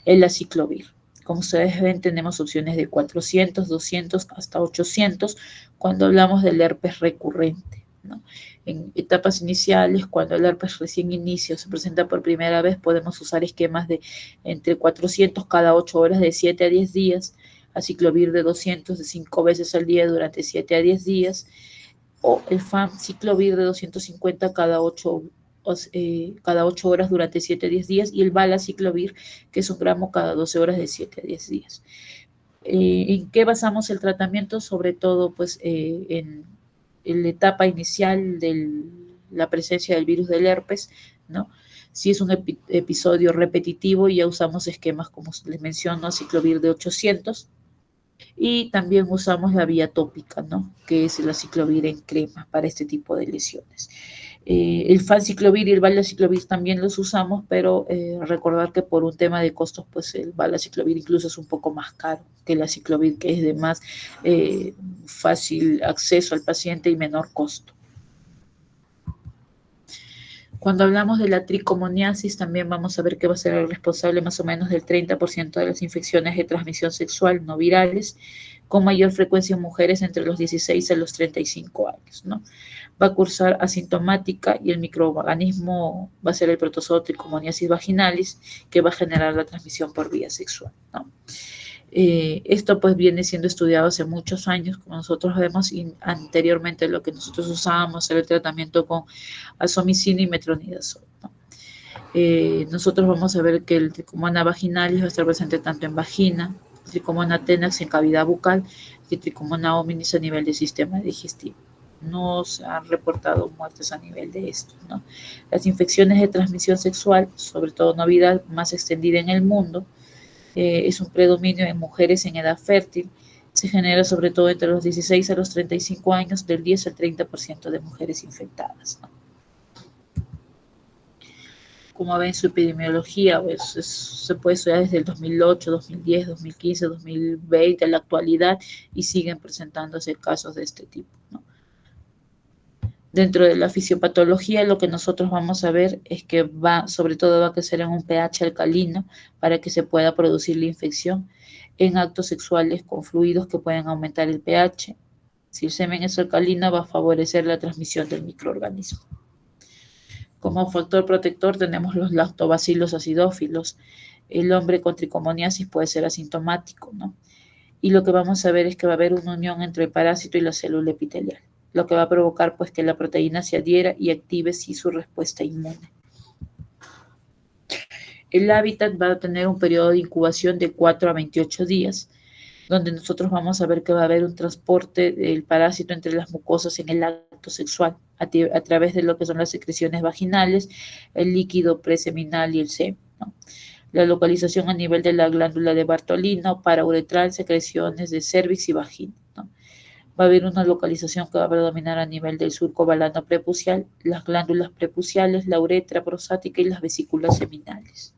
el aciclovir. Como ustedes ven, tenemos opciones de 400, 200 hasta 800 cuando hablamos del herpes recurrente, ¿no? En etapas iniciales, cuando el herpes recién inicia o se presenta por primera vez, podemos usar esquemas de entre 400 cada 8 horas de 7 a 10 días, aciclovir de 200 de 5 veces al día durante 7 a 10 días, o el famciclovir de 250 cada 8 horas durante 7 a 10 días, y el valaciclovir, que es 1 gramo cada 12 horas de 7 a 10 días. ¿En qué basamos el tratamiento? Sobre todo, pues, en la etapa inicial de la presencia del virus del herpes, ¿no? Si es un episodio repetitivo, ya usamos esquemas, como les menciono, aciclovir de 800, y también usamos la vía tópica, ¿no? Que es el aciclovir en crema para este tipo de lesiones. El famciclovir y el valaciclovir también los usamos, pero recordar que por un tema de costos, pues el valaciclovir incluso es un poco más caro que el aciclovir, que es de más fácil acceso al paciente y menor costo. Cuando hablamos de la tricomoniasis, también vamos a ver que va a ser el responsable más o menos del 30% de las infecciones de transmisión sexual no virales, con mayor frecuencia en mujeres entre los 16 a los 35 años, ¿no? Va a cursar asintomática y el microorganismo va a ser el protozoo Trichomoniasis vaginalis, que va a generar la transmisión por vía sexual, ¿no? Esto pues viene siendo estudiado hace muchos años, como nosotros vemos, y anteriormente lo que nosotros usábamos era el tratamiento con azomicina y metronidazol, ¿no? Nosotros vamos a ver que el Trichomona vaginalis va a estar presente tanto en vagina, Trichomona tenax en cavidad bucal y Trichomona hominis a nivel del sistema digestivo. No se han reportado muertes a nivel de esto, ¿no? Las infecciones de transmisión sexual, sobre todo no viral, más extendida en el mundo, es un predominio en mujeres en edad fértil. Se genera sobre todo entre los 16 a los 35 años, del 10 al 30% de mujeres infectadas, ¿no? Como ven, su epidemiología pues, se puede estudiar desde el 2008, 2010, 2015, 2020, a la actualidad, y siguen presentándose casos de este tipo, ¿no? Dentro de la fisiopatología, lo que nosotros vamos a ver es que sobre todo va a crecer en un pH alcalino para que se pueda producir la infección en actos sexuales con fluidos que pueden aumentar el pH. Si el semen es alcalino, va a favorecer la transmisión del microorganismo. Como factor protector tenemos los lactobacilos acidófilos. El hombre con tricomoniasis puede ser asintomático, ¿no? Y lo que vamos a ver es que va a haber una unión entre el parásito y la célula epitelial, lo que va a provocar pues que la proteína se adhiera y active sí su respuesta inmune. El hábitat va a tener un periodo de incubación de 4 a 28 días, donde nosotros vamos a ver que va a haber un transporte del parásito entre las mucosas en el acto sexual, a través de lo que son las secreciones vaginales, el líquido preseminal y el semen, ¿no? La localización a nivel de la glándula de Bartolino, parauretral, secreciones de cervix y vagina, ¿no? Va a haber una localización que va a predominar a nivel del surco balano prepucial, las glándulas prepuciales, la uretra prostática y las vesículas seminales.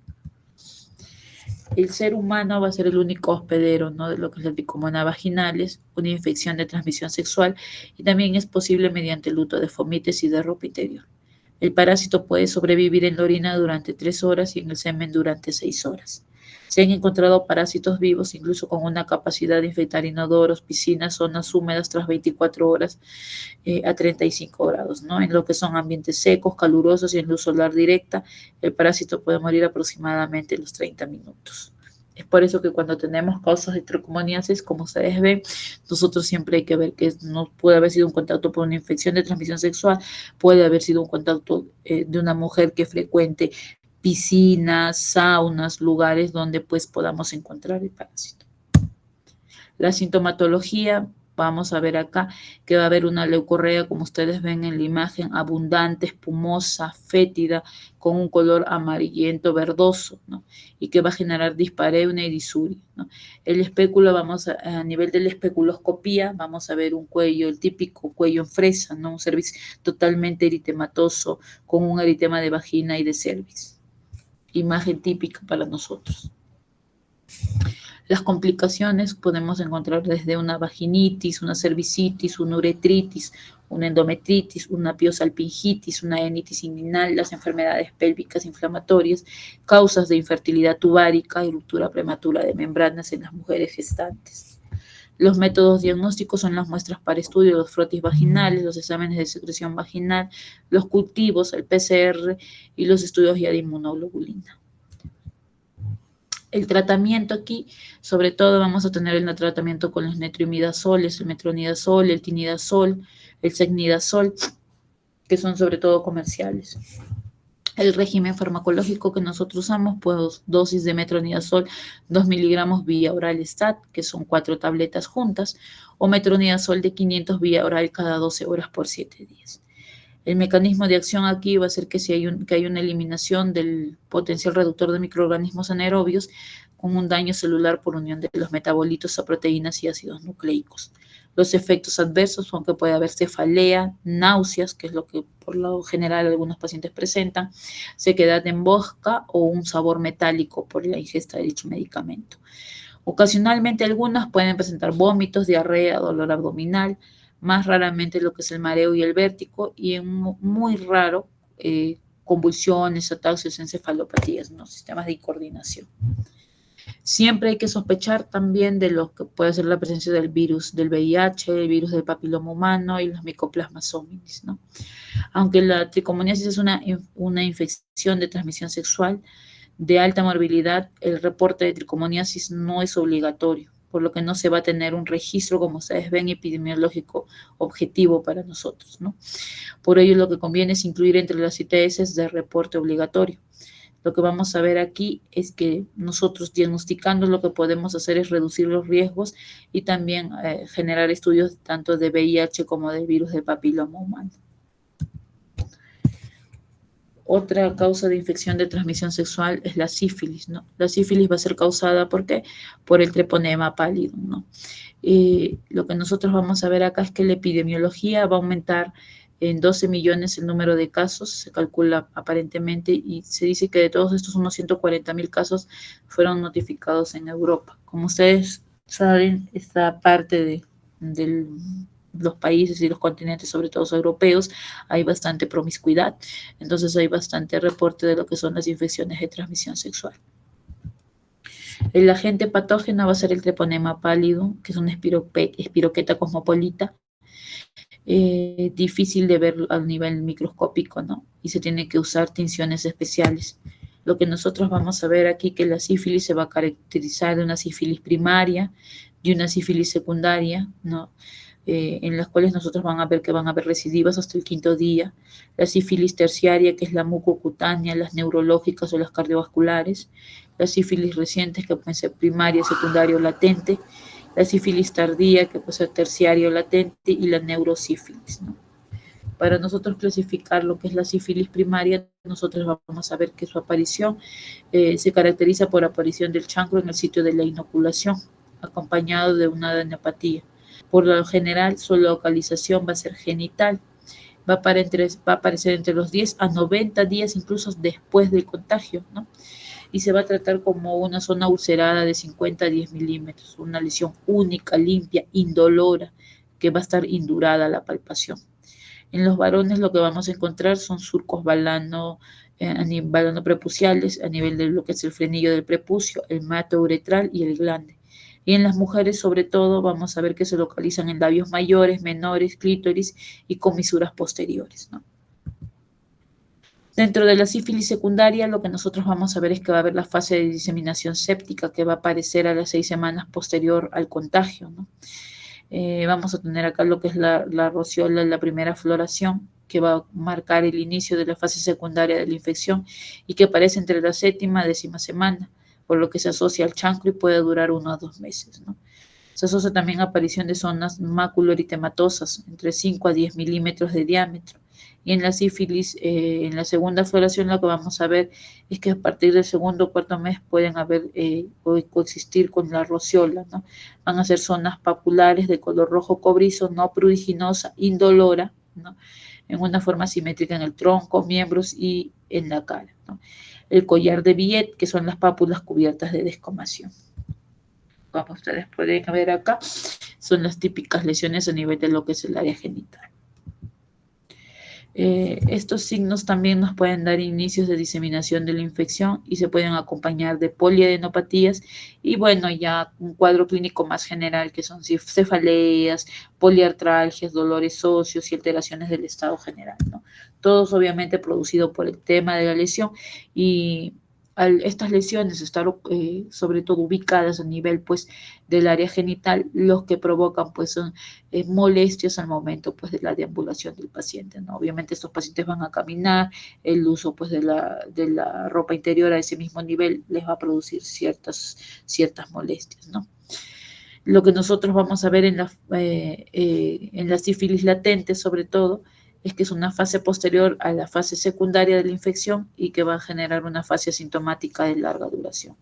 El ser humano va a ser el único hospedero, ¿no?, de lo que es la tricomona vaginalis, una infección de transmisión sexual, y también es posible mediante el uso de fomites y de ropa interior. El parásito puede sobrevivir en la orina durante 3 horas y en el semen durante 6 horas. Se han encontrado parásitos vivos, incluso con una capacidad de infectar inodoros, piscinas, zonas húmedas tras 24 horas a 35 grados, ¿no? En lo que son ambientes secos, calurosos y en luz solar directa, el parásito puede morir aproximadamente en los 30 minutos. Es por eso que cuando tenemos casos de tricomoniasis, como ustedes ven, nosotros siempre hay que ver que no puede haber sido un contacto por una infección de transmisión sexual, puede haber sido un contacto de una mujer que frecuente piscinas, saunas, lugares donde pues podamos encontrar el parásito. La sintomatología, vamos a ver acá que va a haber una leucorrea, como ustedes ven en la imagen, abundante, espumosa, fétida, con un color amarillento verdoso, ¿no? Y que va a generar dispareunia y disuria, ¿no? El espéculo, a nivel de la especuloscopía, vamos a ver un cuello, el típico cuello en fresa, ¿no? Un cervix totalmente eritematoso, con un eritema de vagina y de cervix. Imagen típica para nosotros. Las complicaciones podemos encontrar desde una vaginitis, una cervicitis, una uretritis, una endometritis, una piosalpingitis, una enitis inguinal, las enfermedades pélvicas inflamatorias, causas de infertilidad tubárica y ruptura prematura de membranas en las mujeres gestantes. Los métodos diagnósticos son las muestras para estudio, los frotis vaginales, los exámenes de secreción vaginal, los cultivos, el PCR y los estudios ya de inmunoglobulina. El tratamiento aquí, sobre todo vamos a tener el tratamiento con los netroimidazoles, el metronidazol, el tinidazol, el secnidazol, que son sobre todo comerciales. El régimen farmacológico que nosotros usamos, pues dosis de metronidazol 2 miligramos vía oral STAT, que son 4 tabletas juntas, o metronidazol de 500 vía oral cada 12 horas por 7 días. El mecanismo de acción aquí va a ser que hay una eliminación del potencial reductor de microorganismos anaerobios con un daño celular por unión de los metabolitos a proteínas y ácidos nucleicos. Los efectos adversos son que puede haber cefalea, náuseas, que es lo que por lo general algunos pacientes presentan, sequedad en boca o un sabor metálico por la ingesta de dicho medicamento. Ocasionalmente algunas pueden presentar vómitos, diarrea, dolor abdominal, más raramente lo que es el mareo y el vértigo, y muy raro convulsiones, ataxios, encefalopatías, ¿no? Sistemas de coordinación. Siempre hay que sospechar también de lo que puede ser la presencia del virus del VIH, el virus del papiloma humano y los micoplasmas hominis, ¿no? Aunque la tricomoniasis es una infección de transmisión sexual de alta morbilidad, el reporte de tricomoniasis no es obligatorio, por lo que no se va a tener un registro, como ustedes ven, epidemiológico objetivo para nosotros, ¿no? Por ello, lo que conviene es incluir entre las ITS de reporte obligatorio. Lo que vamos a ver aquí es que nosotros diagnosticando lo que podemos hacer es reducir los riesgos y también generar estudios tanto de VIH como del virus del papiloma humano. Otra causa de infección de transmisión sexual es la sífilis, ¿no? La sífilis va a ser causada ¿por qué? Por el treponema pallidum, ¿no? Lo que nosotros vamos a ver acá es que la epidemiología va a aumentar en 12 millones el número de casos, se calcula aparentemente, y se dice que de todos estos unos 140.000 casos fueron notificados en Europa. Como ustedes saben, esta parte de los países y los continentes, sobre todo los europeos, hay bastante promiscuidad, entonces hay bastante reporte de lo que son las infecciones de transmisión sexual. El agente patógeno va a ser el treponema pallidum, que es una espiroqueta cosmopolita, difícil de ver a nivel microscópico, ¿no? Y se tiene que usar tinciones especiales. Lo que nosotros vamos a ver aquí que la sífilis se va a caracterizar de una sífilis primaria, de una sífilis secundaria, ¿no? En las cuales nosotros van a ver que van a haber recidivas hasta el 5.º día, la sífilis terciaria, que es la mucocutánea, las neurológicas o las cardiovasculares, las sífilis recientes, que pueden ser primaria, secundaria o latente, la sífilis tardía, que puede ser terciaria o latente, y la neurosífilis, ¿no? Para nosotros clasificar lo que es la sífilis primaria, nosotros vamos a ver que su aparición se caracteriza por aparición del chancro en el sitio de la inoculación, acompañado de una adenopatía. Por lo general, su localización va a ser genital. Va a aparecer entre los 10 a 90 días, incluso después del contagio, ¿no? Y se va a tratar como una zona ulcerada de 50 a 10 milímetros, una lesión única, limpia, indolora, que va a estar indurada a la palpación. En los varones lo que vamos a encontrar son surcos balanoprepuciales a nivel de lo que es el frenillo del prepucio, el mato uretral y el glande. Y en las mujeres, sobre todo, vamos a ver que se localizan en labios mayores, menores, clítoris y comisuras posteriores, ¿no? Dentro de la sífilis secundaria, lo que nosotros vamos a ver es que va a haber la fase de diseminación séptica que va a aparecer a las 6 semanas posterior al contagio, ¿no? Vamos a tener acá lo que es la rociola, la primera floración, que va a marcar el inicio de la fase secundaria de la infección y que aparece entre la 7ª y 10ª semana, por lo que se asocia al chancro y puede durar 1 a 2 meses, ¿no? Se asocia también a aparición de zonas maculoeritematosas entre 5 a 10 milímetros de diámetro. Y en la sífilis, en la segunda floración, lo que vamos a ver es que a partir del 2º o 4º mes pueden haber o coexistir con la rociola, ¿no? Van a ser zonas papulares de color rojo cobrizo, no pruriginosa, indolora, ¿no? En una forma simétrica en el tronco, miembros y en la cara, ¿no? El collar de Billet, que son las pápulas cubiertas de descamación. Como ustedes pueden ver acá, son las típicas lesiones a nivel de lo que es el área genital. Estos signos también nos pueden dar inicios de diseminación de la infección y se pueden acompañar de poliadenopatías y bueno, ya un cuadro clínico más general que son cefaleas, poliartralgias, dolores óseos y alteraciones del estado general, ¿no? Todos obviamente producidos por el tema de la lesión y estas lesiones estar sobre todo ubicadas a nivel pues del área genital, los que provocan pues son molestias al momento pues de la deambulación del paciente, ¿no? Obviamente estos pacientes van a caminar, el uso pues de la ropa interior a ese mismo nivel les va a producir ciertas molestias, ¿no? Lo que nosotros vamos a ver en la sífilis latente sobre todo es que es una fase posterior a la fase secundaria de la infección y que va a generar una fase asintomática de larga duración.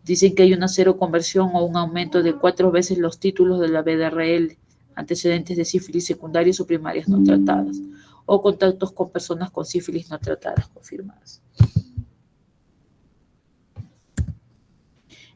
Dicen que hay una seroconversión o un aumento de 4 veces los títulos de la BDRL, antecedentes de sífilis secundarias o primarias no tratadas, o contactos con personas con sífilis no tratadas confirmadas.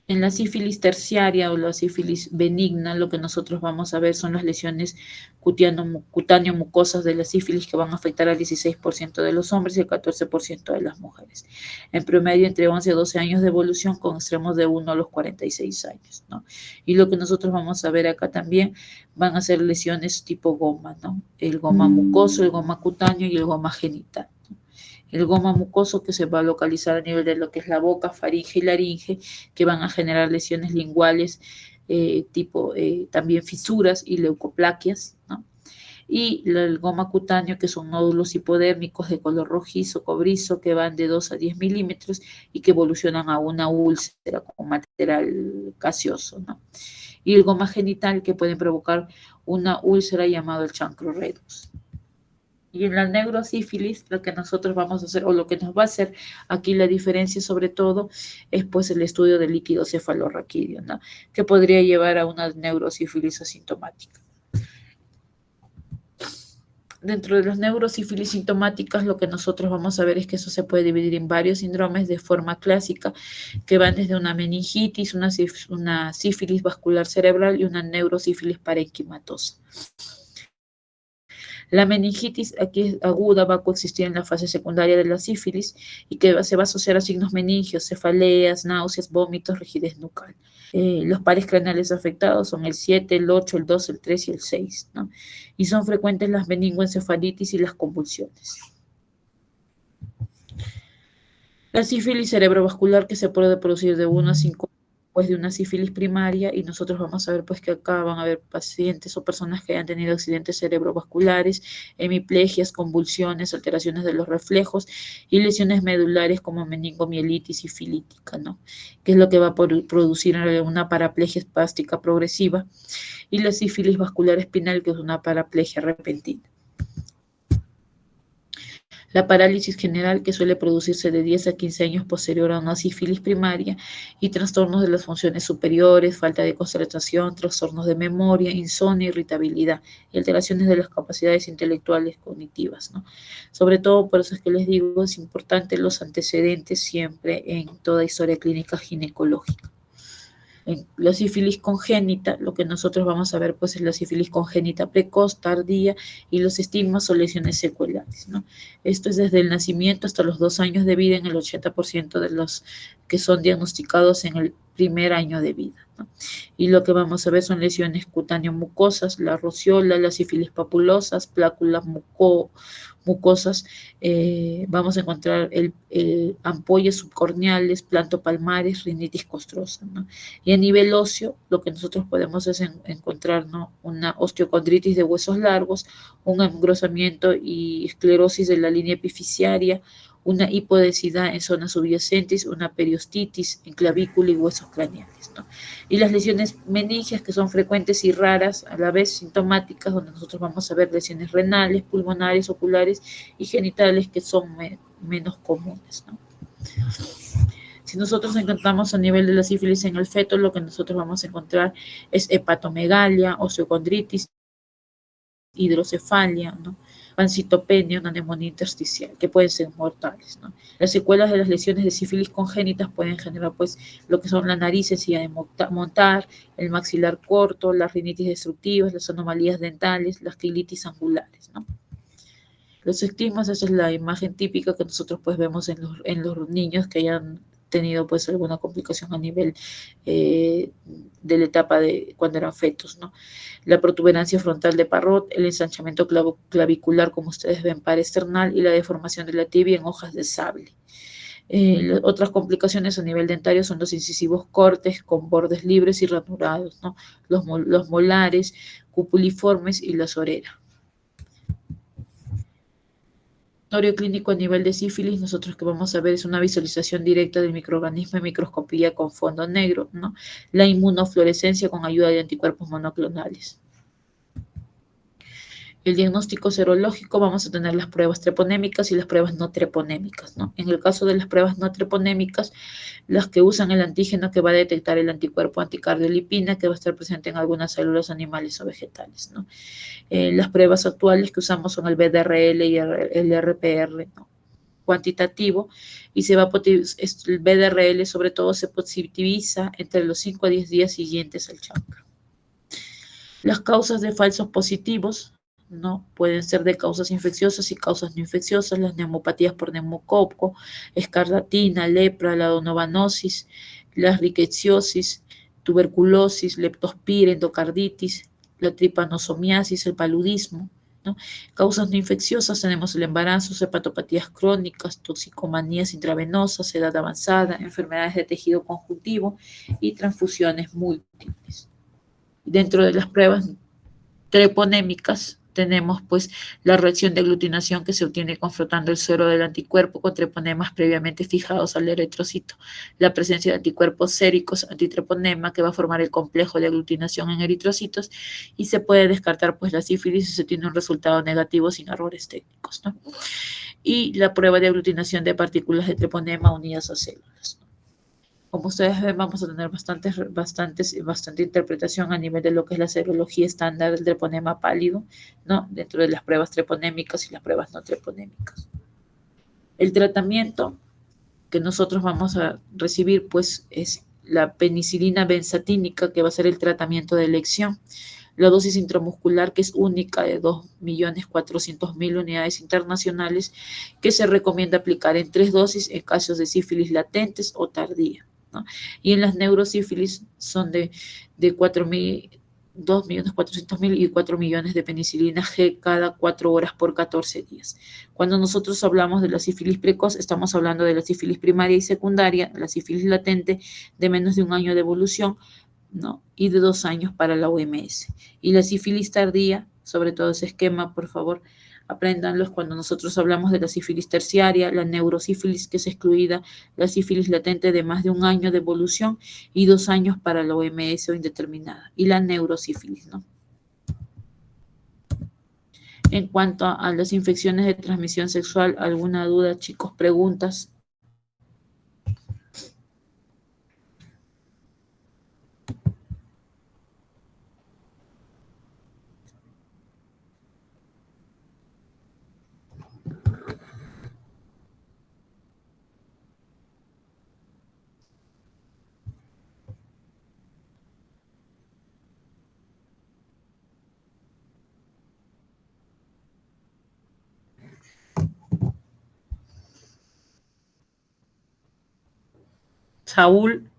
En la sífilis terciaria o la sífilis benigna, lo que nosotros vamos a ver son las lesiones cutáneo-mucosas de la sífilis que van a afectar al 16% de los hombres y al 14% de las mujeres. En promedio, entre 11 a 12 años de evolución, con extremos de 1 a los 46 años, ¿no? Y lo que nosotros vamos a ver acá también van a ser lesiones tipo goma, ¿no? El goma mucoso, el goma cutáneo y el goma genital. El goma mucoso que se va a localizar a nivel de lo que es la boca, faringe y laringe, que van a generar lesiones linguales, también fisuras y leucoplaquias, ¿no? Y el goma cutáneo, que son nódulos hipodérmicos de color rojizo, cobrizo, que van de 2 a 10 milímetros y que evolucionan a una úlcera con material gaseoso, ¿no? Y el goma genital, que pueden provocar una úlcera llamado el chancro redux. Y en la neurosífilis, lo que nosotros vamos a hacer, o lo que nos va a hacer aquí la diferencia sobre todo, es pues el estudio del líquido cefalorraquídeo, ¿no? Que podría llevar a una neurosífilis asintomática. Dentro de los neurosífilis sintomáticas, lo que nosotros vamos a ver es que eso se puede dividir en varios síndromes de forma clásica, que van desde una meningitis, una sífilis vascular cerebral y una neurosífilis parenquimatosa. La meningitis aquí aguda va a coexistir en la fase secundaria de la sífilis y que se va a asociar a signos meningios, cefaleas, náuseas, vómitos, rigidez nucal. Los pares craneales afectados son el 7, el 8, el 2, el 3 y el 6, ¿no? Y son frecuentes las meningoencefalitis y las convulsiones. La sífilis cerebrovascular, que se puede producir de 1 a 5 después de una sífilis primaria, y nosotros vamos a ver pues que acá van a haber pacientes o personas que hayan tenido accidentes cerebrovasculares, hemiplegias, convulsiones, alteraciones de los reflejos y lesiones medulares como meningomielitis sifilítica, ¿no? Que es lo que va a producir una paraplegia espástica progresiva, y la sífilis vascular espinal, que es una paraplegia repentina. La parálisis general, que suele producirse de 10 a 15 años posterior a una sífilis primaria, y trastornos de las funciones superiores, falta de concentración, trastornos de memoria, insomnio, irritabilidad y alteraciones de las capacidades intelectuales cognitivas, ¿no? Sobre todo, por eso es que les digo, es importante los antecedentes siempre en toda historia clínica ginecológica. En la sífilis congénita, lo que nosotros vamos a ver pues es la sífilis congénita precoz, tardía y los estigmas o lesiones seculares, ¿no? Esto es desde el nacimiento hasta los 2 años de vida en el 80% de los que son diagnosticados en el primer año de vida, ¿no? Y lo que vamos a ver son lesiones cutáneo-mucosas, la rociola, las sífilis papulosas, pláculas mucosas, vamos a encontrar ampollas subcorneales, plantopalmares, rinitis costrosa, ¿no? Y a nivel óseo, lo que nosotros podemos es encontrar, ¿no?, una osteocondritis de huesos largos, un engrosamiento y esclerosis de la línea epifisiaria, una hipodensidad en zonas subyacentes, una periostitis en clavícula y huesos craneales, ¿no? Y las lesiones meningias, que son frecuentes y raras, a la vez sintomáticas, donde nosotros vamos a ver lesiones renales, pulmonares, oculares y genitales, que son menos comunes, ¿no? Si nosotros encontramos a nivel de la sífilis en el feto, lo que nosotros vamos a encontrar es hepatomegalia, osteocondritis, hidrocefalia, ¿no?, pancitopenia, una neumonía intersticial, que pueden ser mortales, ¿no? Las secuelas de las lesiones de sífilis congénitas pueden generar pues lo que son la nariz sencilla de montar, el maxilar corto, las rinitis destructivas, las anomalías dentales, las quilitis angulares, ¿no? Los estigmas, esa es la imagen típica que nosotros pues vemos en los niños que hayan tenido pues alguna complicación a nivel de la etapa de cuando eran fetos, ¿no? La protuberancia frontal de Parrot, el ensanchamiento clavicular, como ustedes ven, paresternal, y la deformación de la tibia en hojas de sable. Otras complicaciones a nivel dentario son los incisivos cortes con bordes libres y ranurados, ¿no?, los molares, cupuliformes y la sorera. Clínico a nivel de sífilis, nosotros que vamos a ver es una visualización directa del microorganismo en microscopía con fondo negro, ¿no? La inmunofluorescencia con ayuda de anticuerpos monoclonales. El diagnóstico serológico, vamos a tener las pruebas treponémicas y las pruebas no treponémicas, ¿no? En el caso de las pruebas no treponémicas, las que usan el antígeno que va a detectar el anticuerpo anticardiolipina que va a estar presente en algunas células animales o vegetales, ¿no? Las pruebas actuales que usamos son el BDRL y el RPR, ¿no? cuantitativo y el BDRL sobre todo se positiviza entre los 5 a 10 días siguientes al chancro. Las causas de falsos positivos, ¿no? Pueden ser de causas infecciosas y causas no infecciosas, las neumopatías por neumococo, escarlatina, lepra, la donovanosis, la rickettsiosis, tuberculosis, leptospira, endocarditis, la tripanosomiasis, el paludismo, ¿no? Causas no infecciosas tenemos el embarazo, hepatopatías crónicas, toxicomanías intravenosas, edad avanzada, enfermedades de tejido conjuntivo y transfusiones múltiples. Dentro de las pruebas treponémicas tenemos pues la reacción de aglutinación que se obtiene confrontando el suero del anticuerpo con treponemas previamente fijados al eritrocito, la presencia de anticuerpos séricos antitreponema que va a formar el complejo de aglutinación en eritrocitos y se puede descartar pues la sífilis si se tiene un resultado negativo sin errores técnicos, ¿no? Y la prueba de aglutinación de partículas de treponema unidas a células, ¿no? Como ustedes ven, vamos a tener bastante interpretación a nivel de lo que es la serología estándar del treponema pálido, ¿no? Dentro de las pruebas treponémicas y las pruebas no treponémicas. El tratamiento que nosotros vamos a recibir, pues, es la penicilina benzatínica, que va a ser el tratamiento de elección. La dosis intramuscular, que es única, de 2.400.000 unidades internacionales, que se recomienda aplicar en 3 dosis en casos de sífilis latentes o tardía, ¿no? Y en las neurosífilis son de 2.400.000 y 4 millones de penicilina G cada 4 horas por 14 días. Cuando nosotros hablamos de la sífilis precoz, estamos hablando de la sífilis primaria y secundaria, la sífilis latente de menos de 1 año de evolución, ¿no? Y de 2 años para la OMS. Y la sífilis tardía, sobre todo ese esquema, por favor, apréndanlos cuando nosotros hablamos de la sífilis terciaria, la neurosífilis que es excluida, la sífilis latente de más de 1 año de evolución y 2 años para la OMS o indeterminada, y la neurosífilis, ¿no? En cuanto a las infecciones de transmisión sexual, ¿alguna duda, chicos? ¿Preguntas? Saúl.